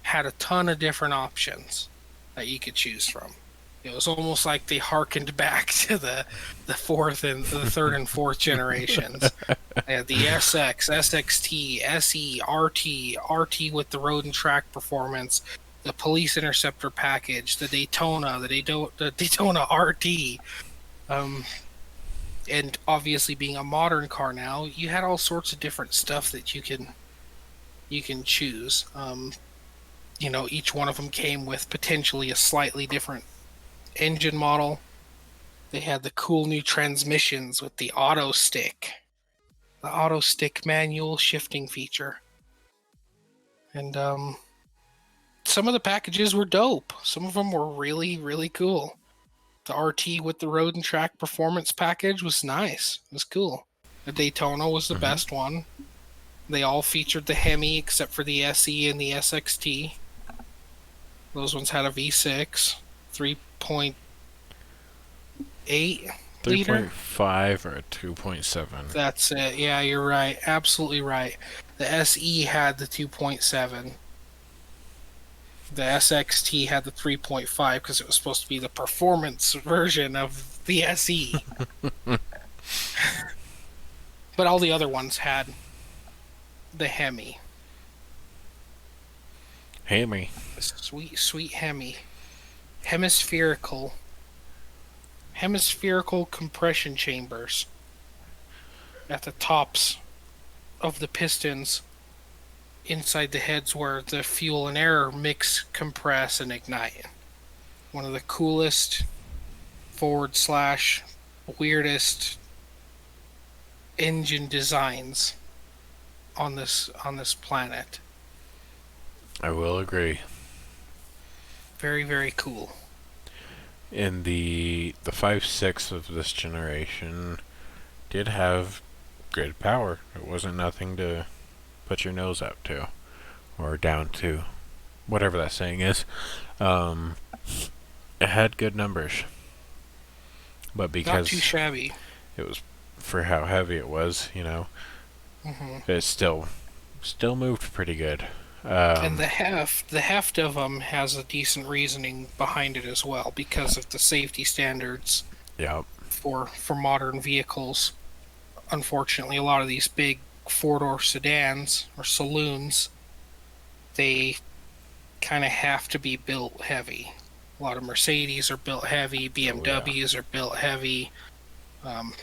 had a ton of different options that you could choose from. It was almost like they harkened back to the fourth and the third and fourth generations. They had the SX, SXT, SE, RT with the road and track performance, the Police Interceptor package, the Daytona, the Daytona RT. And obviously being a modern car now, you had all sorts of different stuff that you can choose. Each one of them came with potentially a slightly different engine model. They had the cool new transmissions with the auto stick manual shifting feature. And some of the packages were dope. Some of them were really, really cool. The RT with the road and track performance package was nice. It was cool. The Daytona was the best one. They all featured the Hemi except for the SE and the SXT. Those ones had a V6, 3.8 liter. 3.5 or a 2.7. That's it. Yeah, you're right. Absolutely right. The SE had the 2.7. The SXT had the 3.5 because it was supposed to be the performance version of the SE. But all the other ones had the Hemi. Hemi. Sweet, sweet Hemi. Hemispherical compression chambers at the tops of the pistons inside the heads where the fuel and air mix, compress, and ignite. One of the coolest / weirdest engine designs on this planet. I will agree. Very, very cool. In the 5.6 of this generation did have good power. It wasn't nothing to put your nose up to or down to, whatever that saying is. It had good numbers, but Not because too shabby. it was for how heavy it was, it still moved pretty good. And the heft of them has a decent reasoning behind it as well because of the safety standards Yeah. for modern vehicles. Unfortunately, a lot of these big four-door sedans or saloons, they kind of have to be built heavy. A lot of Mercedes are built heavy, BMWs are built heavy. Um,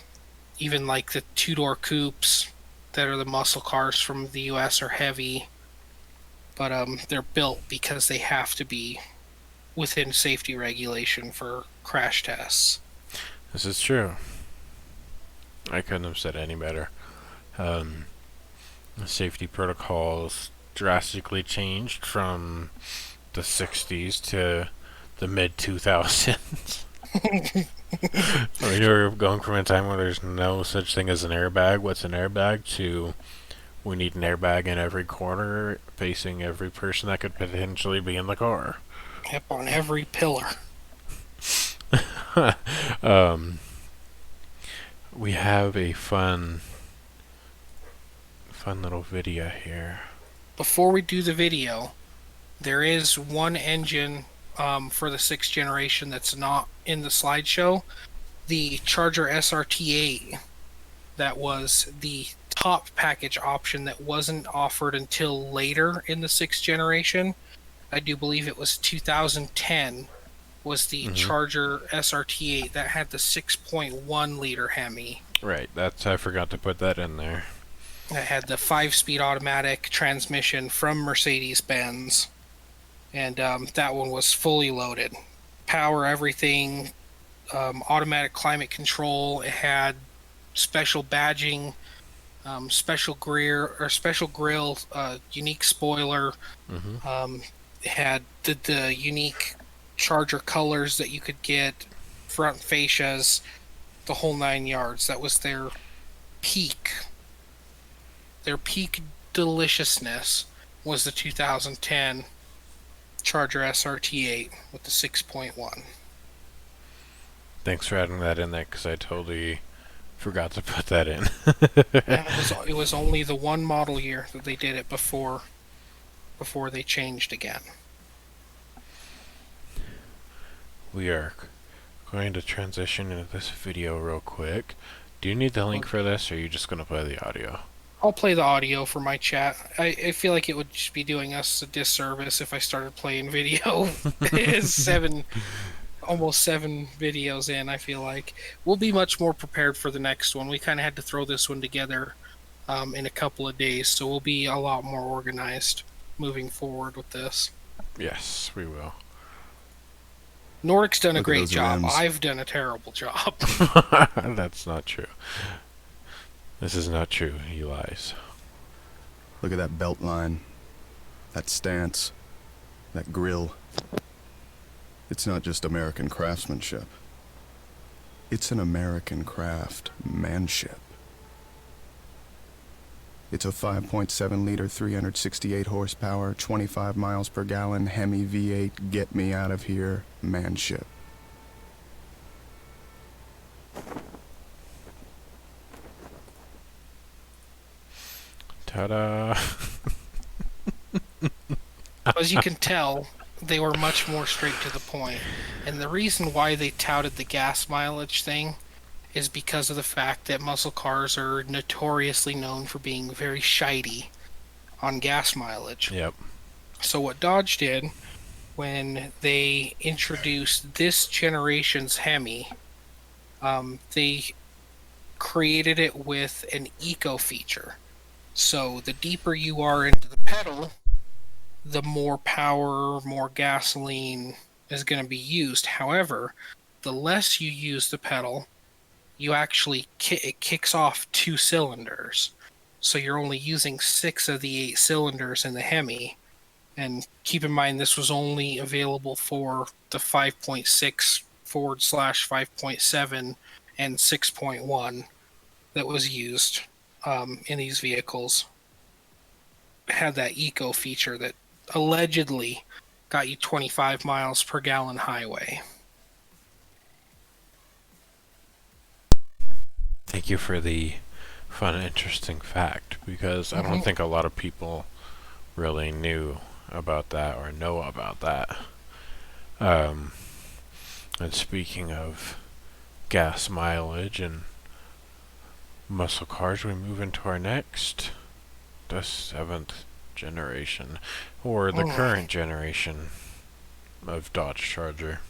Even like the two-door coupes that are the muscle cars from the U.S. are heavy, but they're built because they have to be within safety regulation for crash tests. This is true. I couldn't have said any better. The safety protocols drastically changed from the 60s to the mid 2000s. You're going from a time where there's no such thing as an airbag. What's an airbag? To we need an airbag in every corner facing every person that could potentially be in the car. Yep, on every pillar. We have a fun little video here. Before we do the video, there is one engine for the 6th generation that's not in the slideshow. The Charger SRT8, that was the top package option that wasn't offered until later in the 6th generation. I do believe it was 2010 was the Charger SRT8 that had the 6.1 liter Hemi. Right, I forgot to put that in there. It had the 5-speed automatic transmission from Mercedes-Benz, and that one was fully loaded. Power, everything, automatic climate control. It had special badging, special grill, unique spoiler. It had the unique Charger colors that you could get, front fascias, the whole 9 yards. That was their peak. Their peak deliciousness was the 2010 Charger SRT8 with the 6.1. Thanks for adding that in there, because I totally forgot to put that in. It was only the one model year that they did it before they changed again. We are going to transition into this video real quick. Do you need the link for this, or are you just going to play the audio? I'll play the audio for my chat. I feel like it would just be doing us a disservice if I started playing video. It's almost 7 videos in, I feel like. We'll be much more prepared for the next one. We kind of had to throw this one together in a couple of days, so we'll be a lot more organized moving forward with this. Yes, we will. Nordic's done a great job. I've done a terrible job. That's not true. This is not true. He lies. Look at that belt line, that stance, that grill. It's not just American craftsmanship. It's an American craftsmanship. It's a 5.7 liter, 368 horsepower, 25 miles per gallon Hemi V8 get me out of here manship. Ta-da! As you can tell, they were much more straight to the point. And the reason why they touted the gas mileage thing is because of the fact that muscle cars are notoriously known for being very shitey on gas mileage. Yep. So what Dodge did when they introduced this generation's Hemi, they created it with an eco feature. So the deeper you are into the pedal, the more power, more gasoline is going to be used. However, the less you use the pedal, you actually it kicks off 2 cylinders. So you're only using 6 of the 8 cylinders in the Hemi. And keep in mind, this was only available for the 5.6 /5.7 and 6.1 that was used in these vehicles. It had that eco feature that allegedly got you 25 miles per gallon highway. Thank you for the fun, interesting fact, because I don't think a lot of people really knew about that or know about that. Um, and speaking of gas mileage and muscle cars, we move into our next, the 7th generation, or the current generation of Dodge Charger.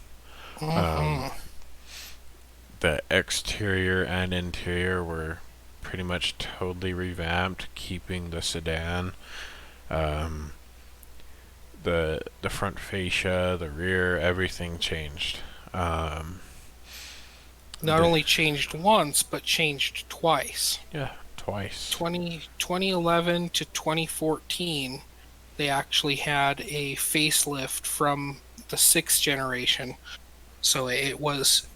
The exterior and interior were pretty much totally revamped, keeping the sedan. The front fascia, the rear, everything changed. Not only changed once, but changed twice. Yeah, twice. 2011 to 2014, they actually had a facelift from the 6th generation. So it was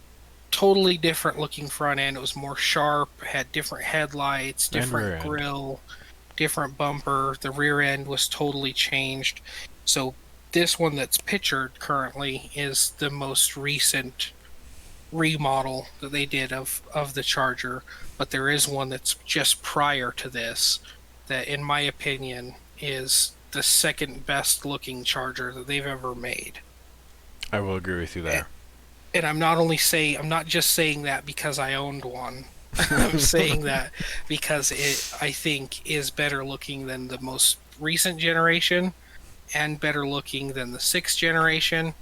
totally different looking front end. It was more sharp, had different headlights, different grille, different bumper. The rear end was totally changed. So this one that's pictured currently is the most recent remodel that they did of the Charger, but there is one that's just prior to this that, in my opinion, is the second best looking Charger that they've ever made. I will agree with you there. And I'm not just saying that because I owned one. I'm saying that because it, I think, is better looking than the most recent generation, and better looking than the 6th generation,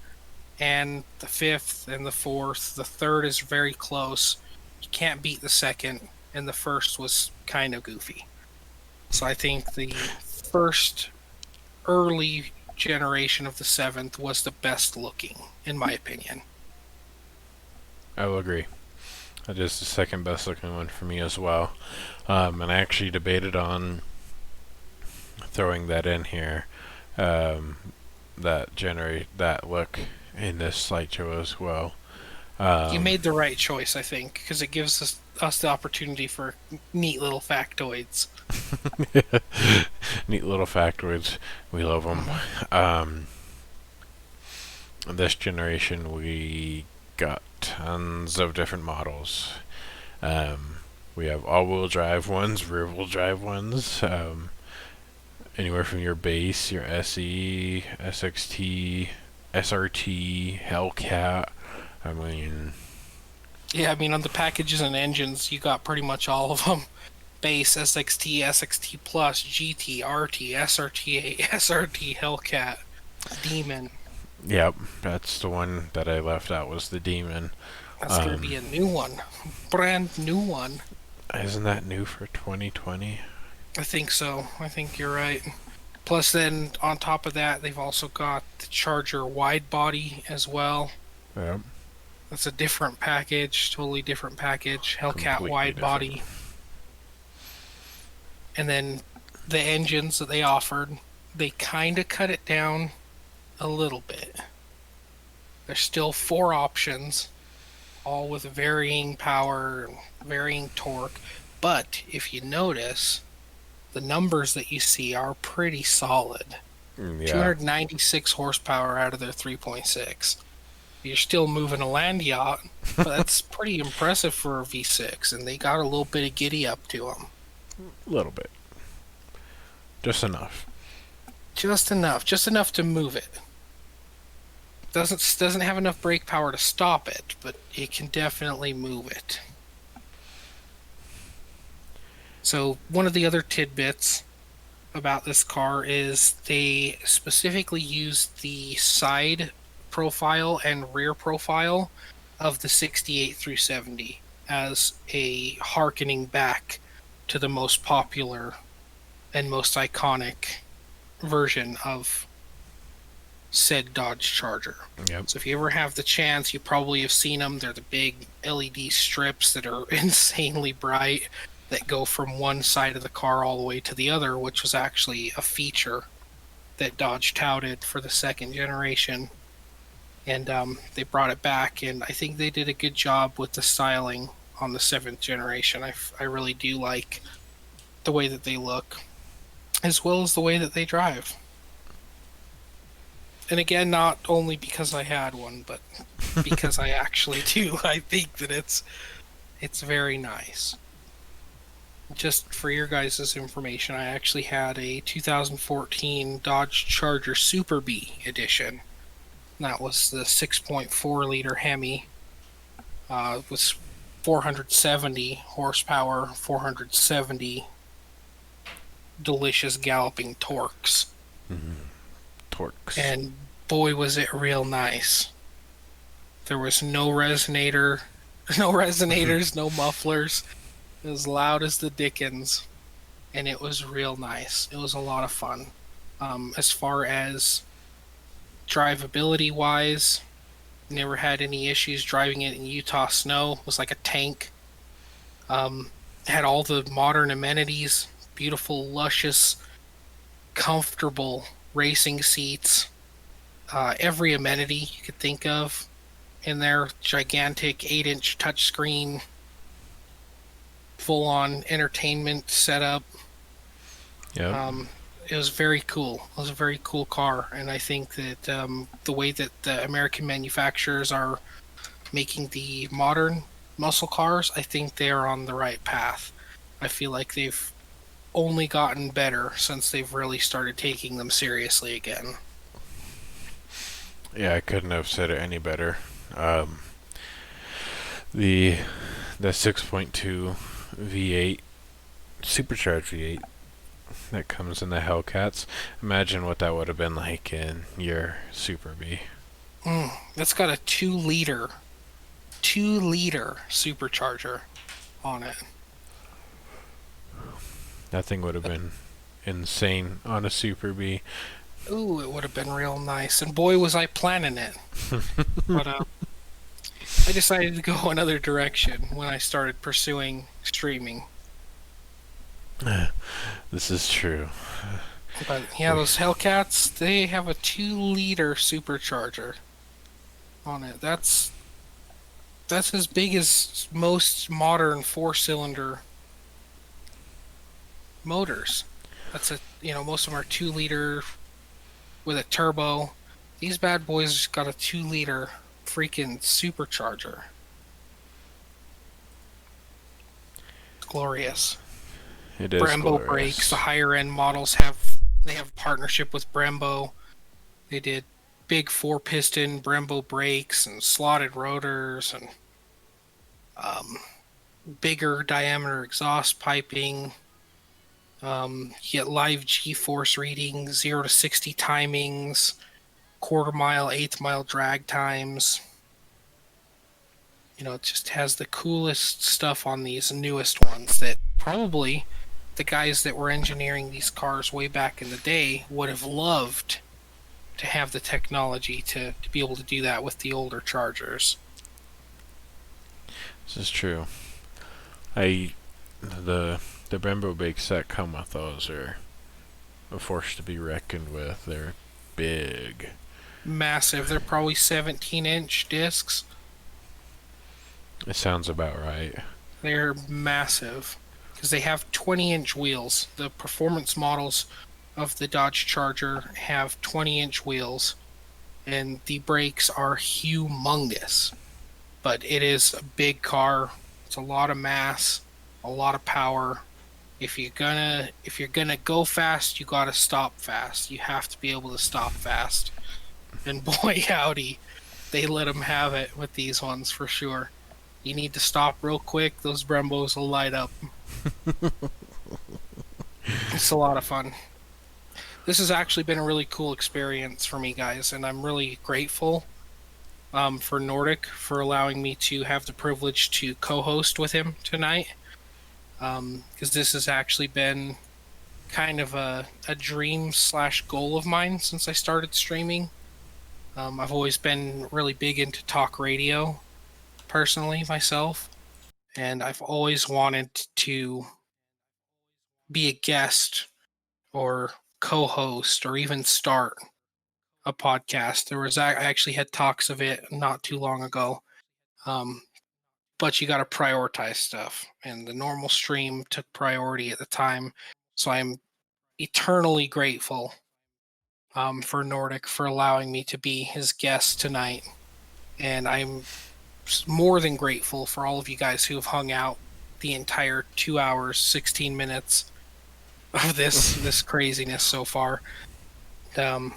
and the 5th and the 4th. The 3rd is very close. You can't beat the 2nd, and the 1st was kind of goofy. So I think the first early generation of the 7th was the best looking, in my opinion. I will agree. That is the second best looking one for me as well. And I actually debated on throwing that in here. That look in this slideshow as well. You made the right choice, I think, because it gives us the opportunity for neat little factoids. Neat little factoids. We love them. This generation, we got tons of different models. We have all-wheel drive ones, rear-wheel drive ones, anywhere from your base, your SE, SXT, SRT, Hellcat. Yeah, on the packages and engines, you got pretty much all of them. Base, SXT, SXT Plus, GT, RT, SRT, SRT, Hellcat, Demon. Yep, that's the one that I left out, was the Demon. That's going to be a new one. Brand new one. Isn't that new for 2020? I think so. I think you're right. Plus then, on top of that, they've also got the Charger wide body as well. Yep. That's a different package, totally different package. Hellcat Completely wide different. body. And then the engines that they offered, they kind of cut it down a little bit. There's still 4 options, all with varying power, varying torque. But if you notice, the numbers that you see are pretty solid. Yeah. 296 horsepower out of their 3.6. You're still moving a land yacht, but that's pretty impressive for a V6, and they got a little bit of giddy up to them. A little bit. Just enough to move it. Doesn't have enough brake power to stop it, but it can definitely move it. So one of the other tidbits about this car is they specifically used the side profile and rear profile of the 68 through 70 as a harkening back to the most popular and most iconic version of said Dodge Charger. Yep. So if you ever have the chance, you probably have seen them. They're the big LED strips that are insanely bright that go from one side of the car all the way to the other, which was actually a feature that Dodge touted for the 2nd generation. And they brought it back, and I think they did a good job with the styling on the 7th generation. I really do like the way that they look, as well as the way that they drive. And again, not only because I had one, but because I actually do. I think that it's very nice. just for your guys' information, I actually had a 2014 Dodge Charger Super B edition. That was the 6.4 liter Hemi. Was 470 horsepower, 470 delicious galloping torques. Torques. And boy, was it real nice. There was no resonator, no resonators, no mufflers. It was loud as the dickens, and it was real nice. It was a lot of fun. As far as drivability wise, never had any issues driving it in Utah snow. It was like a tank. Had all the modern amenities, beautiful, luscious, comfortable racing seats, every amenity you could think of in there. Gigantic 8-inch touchscreen, full-on entertainment setup. Yeah. It was very cool. It was a very cool car, and I think that the way that the American manufacturers are making the modern muscle cars, I think they are on the right path. I feel like they've only gotten better since they've really started taking them seriously again. Yeah, I couldn't have said it any better. The 6.2 V8 supercharged V8 that comes in the Hellcats. Imagine what that would have been like in your Super B. That's got a 2-liter supercharger on it. That thing would have been insane on a Super B. Ooh, it would have been real nice. And boy, was I planning it. But I decided to go another direction when I started pursuing streaming. This is true. But yeah, those Hellcats, they have a 2-liter supercharger on it. That's as big as most modern 4-cylinder motors. Most of them are 2-liter with a turbo. These bad boys got a 2-liter freaking supercharger. It's glorious. It is Brembo glorious. brakes. The higher end models have partnership with Brembo. They did big 4-piston Brembo brakes and slotted rotors and bigger diameter exhaust piping. You get live G-force readings, 0 to 60 timings, quarter mile, eighth mile drag times. It just has the coolest stuff on these newest ones that probably the guys that were engineering these cars way back in the day would have loved to have the technology to be able to do that with the older Chargers. This is true. The Brembo brakes that come with those are a force to be reckoned with. They're big. Massive. They're probably 17-inch discs. It sounds about right. They're massive because they have 20-inch wheels. The performance models of the Dodge Charger have 20-inch wheels, and the brakes are humongous. But it is a big car. It's a lot of mass, a lot of power. If you're gonna go fast, you gotta stop fast. You have to be able to stop fast. And boy, howdy, they let them have it with these ones for sure. You need to stop real quick, those Brembos will light up. It's a lot of fun. This has actually been a really cool experience for me, guys, and I'm really grateful for Nordic for allowing me to have the privilege to co-host with him tonight. Because this has actually been kind of a dream/goal of mine since I started streaming. I've always been really big into talk radio, personally, myself, and I've always wanted to be a guest or co-host or even start a podcast. I actually had talks of it not too long ago. But you got to prioritize stuff, and the normal stream took priority at the time. So I'm eternally grateful for Nordic for allowing me to be his guest tonight, and I'm more than grateful for all of you guys who have hung out the entire 2 hours, 16 minutes of this craziness so far. I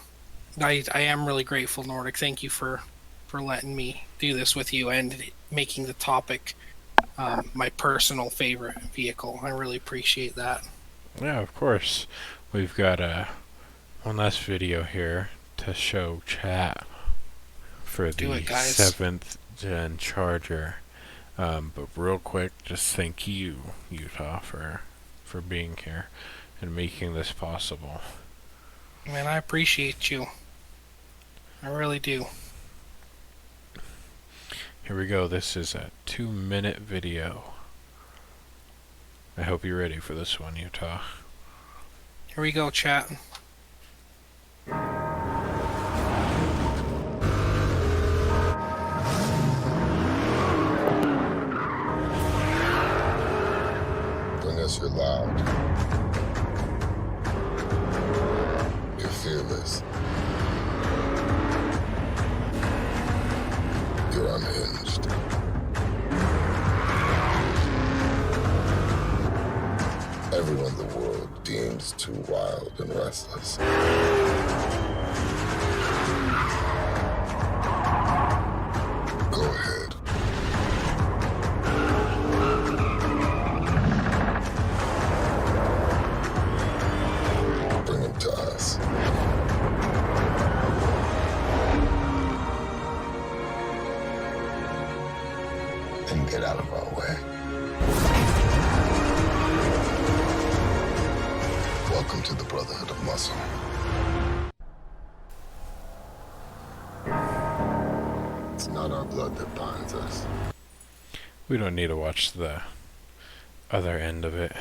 am really grateful, Nordic. Thank you for letting me do this with you and making the topic my personal favorite vehicle. I really appreciate that. Yeah, of course. We've got one last video here to show chat for Do the it, guys. 7th gen Charger. But real quick, just thank you, Utah, for being here and making this possible. Man, I appreciate you. I really do. Here we go. This is a 2-minute video. I hope you're ready for this one, Utah. Here we go, chat. Bring us your loud. You're fearless. You're unhinged. Everyone in the world deems too wild and restless. Go ahead. Bring him to us. And get out of our way. Welcome to the Brotherhood of Muscle. It's not our blood that binds us. We don't need to watch the other end of it,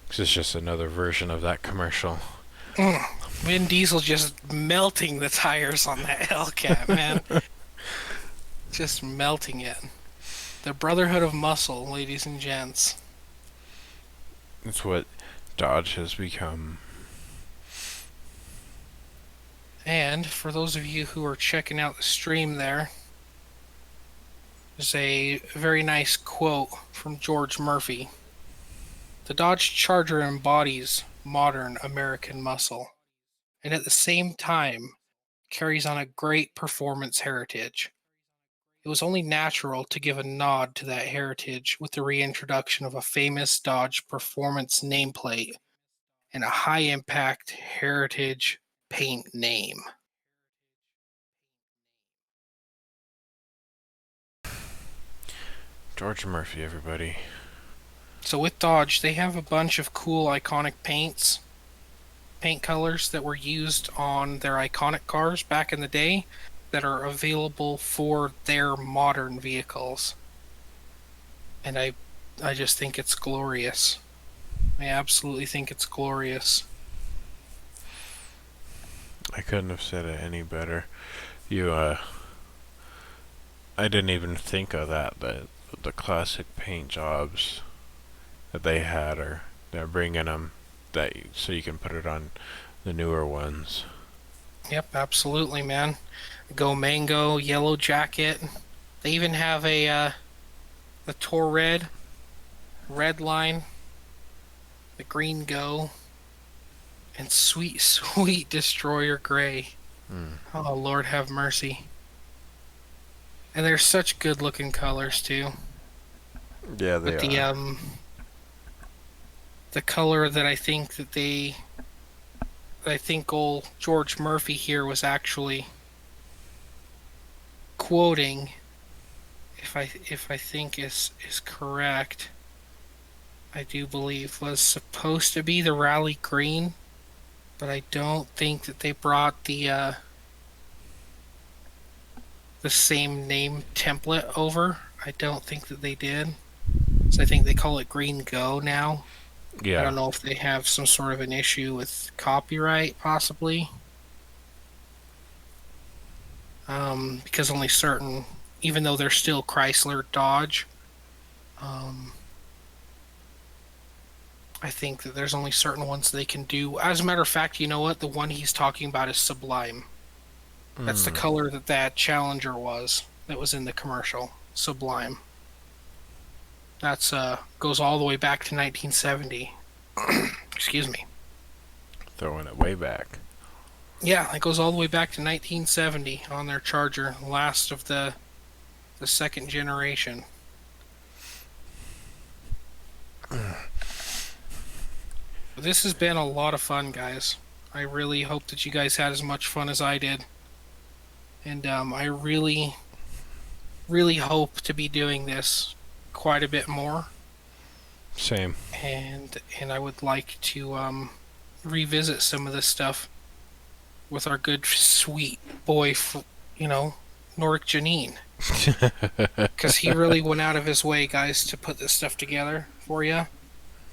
'cause it's just another version of that commercial. Vin Diesel just melting the tires on that Hellcat, man. Just melting it. The Brotherhood of Muscle, ladies and gents. It's what Dodge has become. And for those of you who are checking out the stream there's a very nice quote from George Murphy. The Dodge Charger embodies modern American muscle, and at the same time carries on a great performance heritage. It was only natural to give a nod to that heritage with the reintroduction of a famous Dodge performance nameplate and a high-impact heritage paint name. George Murphy, everybody. So with Dodge, they have a bunch of cool iconic paint colors that were used on their iconic cars back in the day that are available for their modern vehicles. And I just think it's glorious. I absolutely think it's glorious. I couldn't have said it any better. I didn't even think of that. The classic paint jobs that they had, or they're bringing them so you can put it on the newer ones. Yep, absolutely, man. Go Mango, Yellow Jacket. They even have the Tour Red Line, the Green Go, and sweet, sweet Destroyer Gray. Oh, Lord have mercy. And they're such good-looking colors, too. Yeah, they But are. The color that I think old George Murphy here was actually quoting, if I think is correct, I do believe was supposed to be the Rally Green, but I don't think that they brought the same name template over. I don't think that they did. So I think they call it Green Go now. Yeah. I don't know if they have some sort of an issue with copyright, possibly. Because only certain, even though they're still Chrysler Dodge, I think that there's only certain ones they can do. As a matter of fact, you know what? The one he's talking about is Sublime. That's the color that Challenger was, that was in the commercial. Sublime. That's goes all the way back to 1970. Excuse me. Throwing it way back. Yeah, it goes all the way back to 1970 on their Charger, last of the second generation. This has been a lot of fun, guys. I really hope that you guys had as much fun as I did. And I really, really hope to be doing this quite a bit more. Same. And I would like to revisit some of this stuff with our good, sweet boy, Nordic Janine. Because he really went out of his way, guys, to put this stuff together for you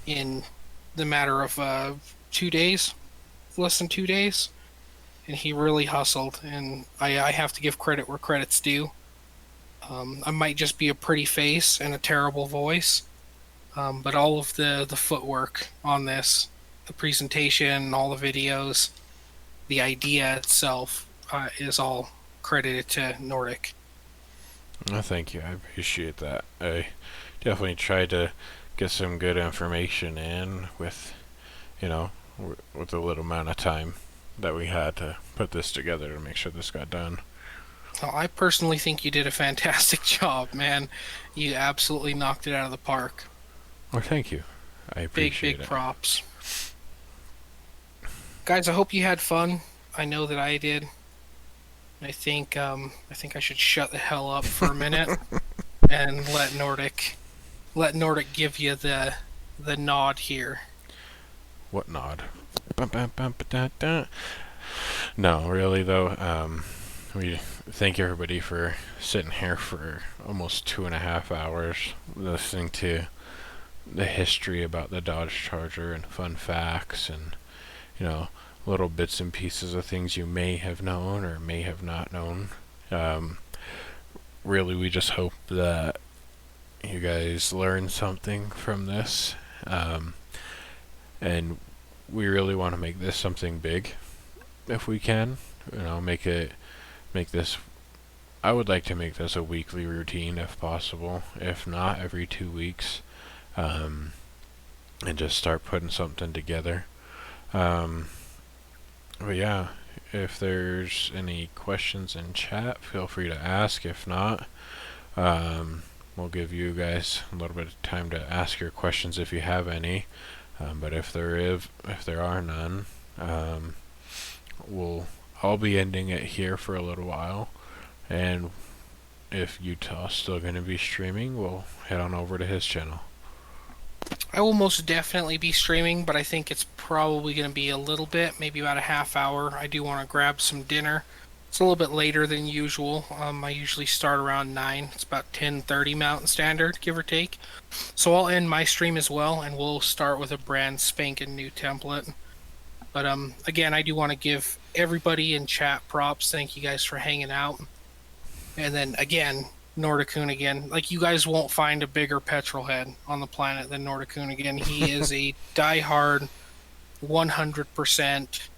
in the matter of 2 days, less than 2 days. And he really hustled, and I have to give credit where credit's due. I might just be a pretty face and a terrible voice, but all of the footwork on this, the presentation, all the videos, the idea itself is all credited to Nordic. Oh, thank you. I appreciate that. I definitely tried to get some good information in with, with the little amount of time that we had to put this together to make sure this got done. Well, I personally think you did a fantastic job, man. You absolutely knocked it out of the park. Well, thank you. I appreciate it. Big props. Guys, I hope you had fun. I know that I did. I think I should shut the hell up for a minute and let Nordic give you the nod here. What nod? Bum, bum, bum, ba, da, da. No, really though. We thank everybody for sitting here for almost 2.5 hours listening to the history about the Dodge Charger and fun facts and little bits and pieces of things you may have known or may have not known. Really, we just hope that you guys learn something from this, and we really want to make this something big if we can. Make this. I would like to make this a weekly routine if possible, if not every 2 weeks, and just start putting something together. But yeah, if there's any questions in chat, feel free to ask. If not, we'll give you guys a little bit of time to ask your questions if you have any. But if there are none, I'll be ending it here for a little while, and if Utah's still going to be streaming, we'll head on over to his channel. I will most definitely be streaming, but I think it's probably going to be a little bit, maybe about a half hour. I do want to grab some dinner. It's a little bit later than usual. I usually start around 9. It's about 10:30 Mountain Standard, give or take. So I'll end my stream as well, and we'll start with a brand spanking new template. But again, I do want to give everybody in chat props. Thank you guys for hanging out. And then again, Nordicoon again. Like, you guys won't find a bigger petrol head on the planet than Nordicoon again. He is a diehard 100%.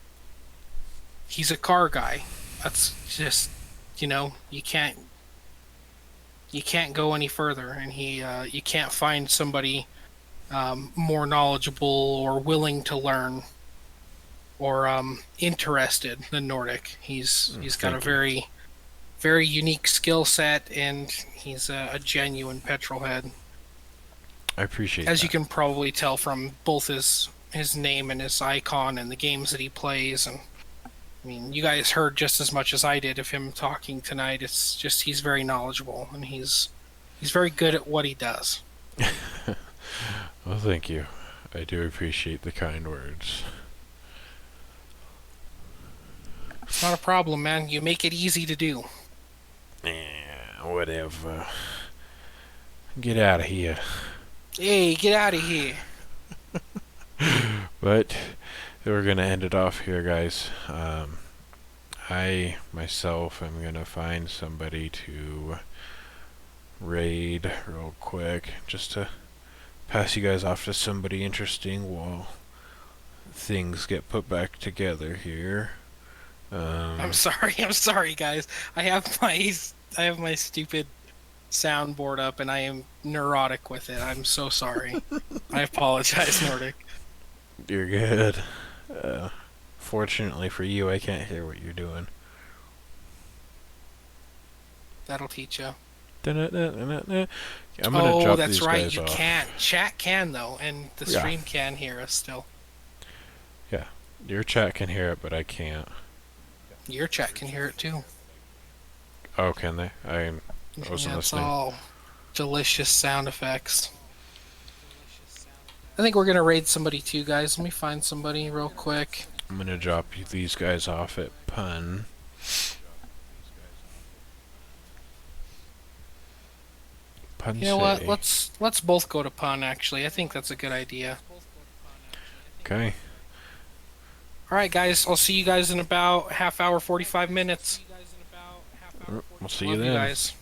He's a car guy. That's just, you can't go any further, and you can't find somebody more knowledgeable or willing to learn or interested than Nordic. He's got a very, very unique skill set, and he's a genuine petrol head. I appreciate that. As you can probably tell from both his name and his icon and the games that he plays. And I mean, you guys heard just as much as I did of him talking tonight. It's just he's very knowledgeable, and he's very good at what he does. Well, thank you. I do appreciate the kind words. It's not a problem, man. You make it easy to do. Yeah, whatever. Get out of here. Hey, get out of here. But we're gonna end it off here, guys. I myself am gonna find somebody to raid real quick, just to pass you guys off to somebody interesting while things get put back together here. I'm sorry, guys. I have my stupid soundboard up, and I am neurotic with it. I'm so sorry. I apologize, Nordic. You're good. Fortunately for you, I can't hear what you're doing. That'll teach you. I'm gonna drop that's these right. guys You off. can't. Chat can though, and the Yeah. stream can hear us still. Yeah, your chat can hear it, but I can't. Your chat can hear it too. Oh, can they? I wasn't Yeah, it's listening. all delicious sound effects. I think we're gonna raid somebody too, guys. Let me find somebody real quick. I'm gonna drop these guys off at Pun. Pun You know what? City. Let's both go to Pun. Actually, I think that's a good idea. Okay. All right, guys. I'll see you guys in about half hour, 45 minutes. We'll see Love you you then. guys.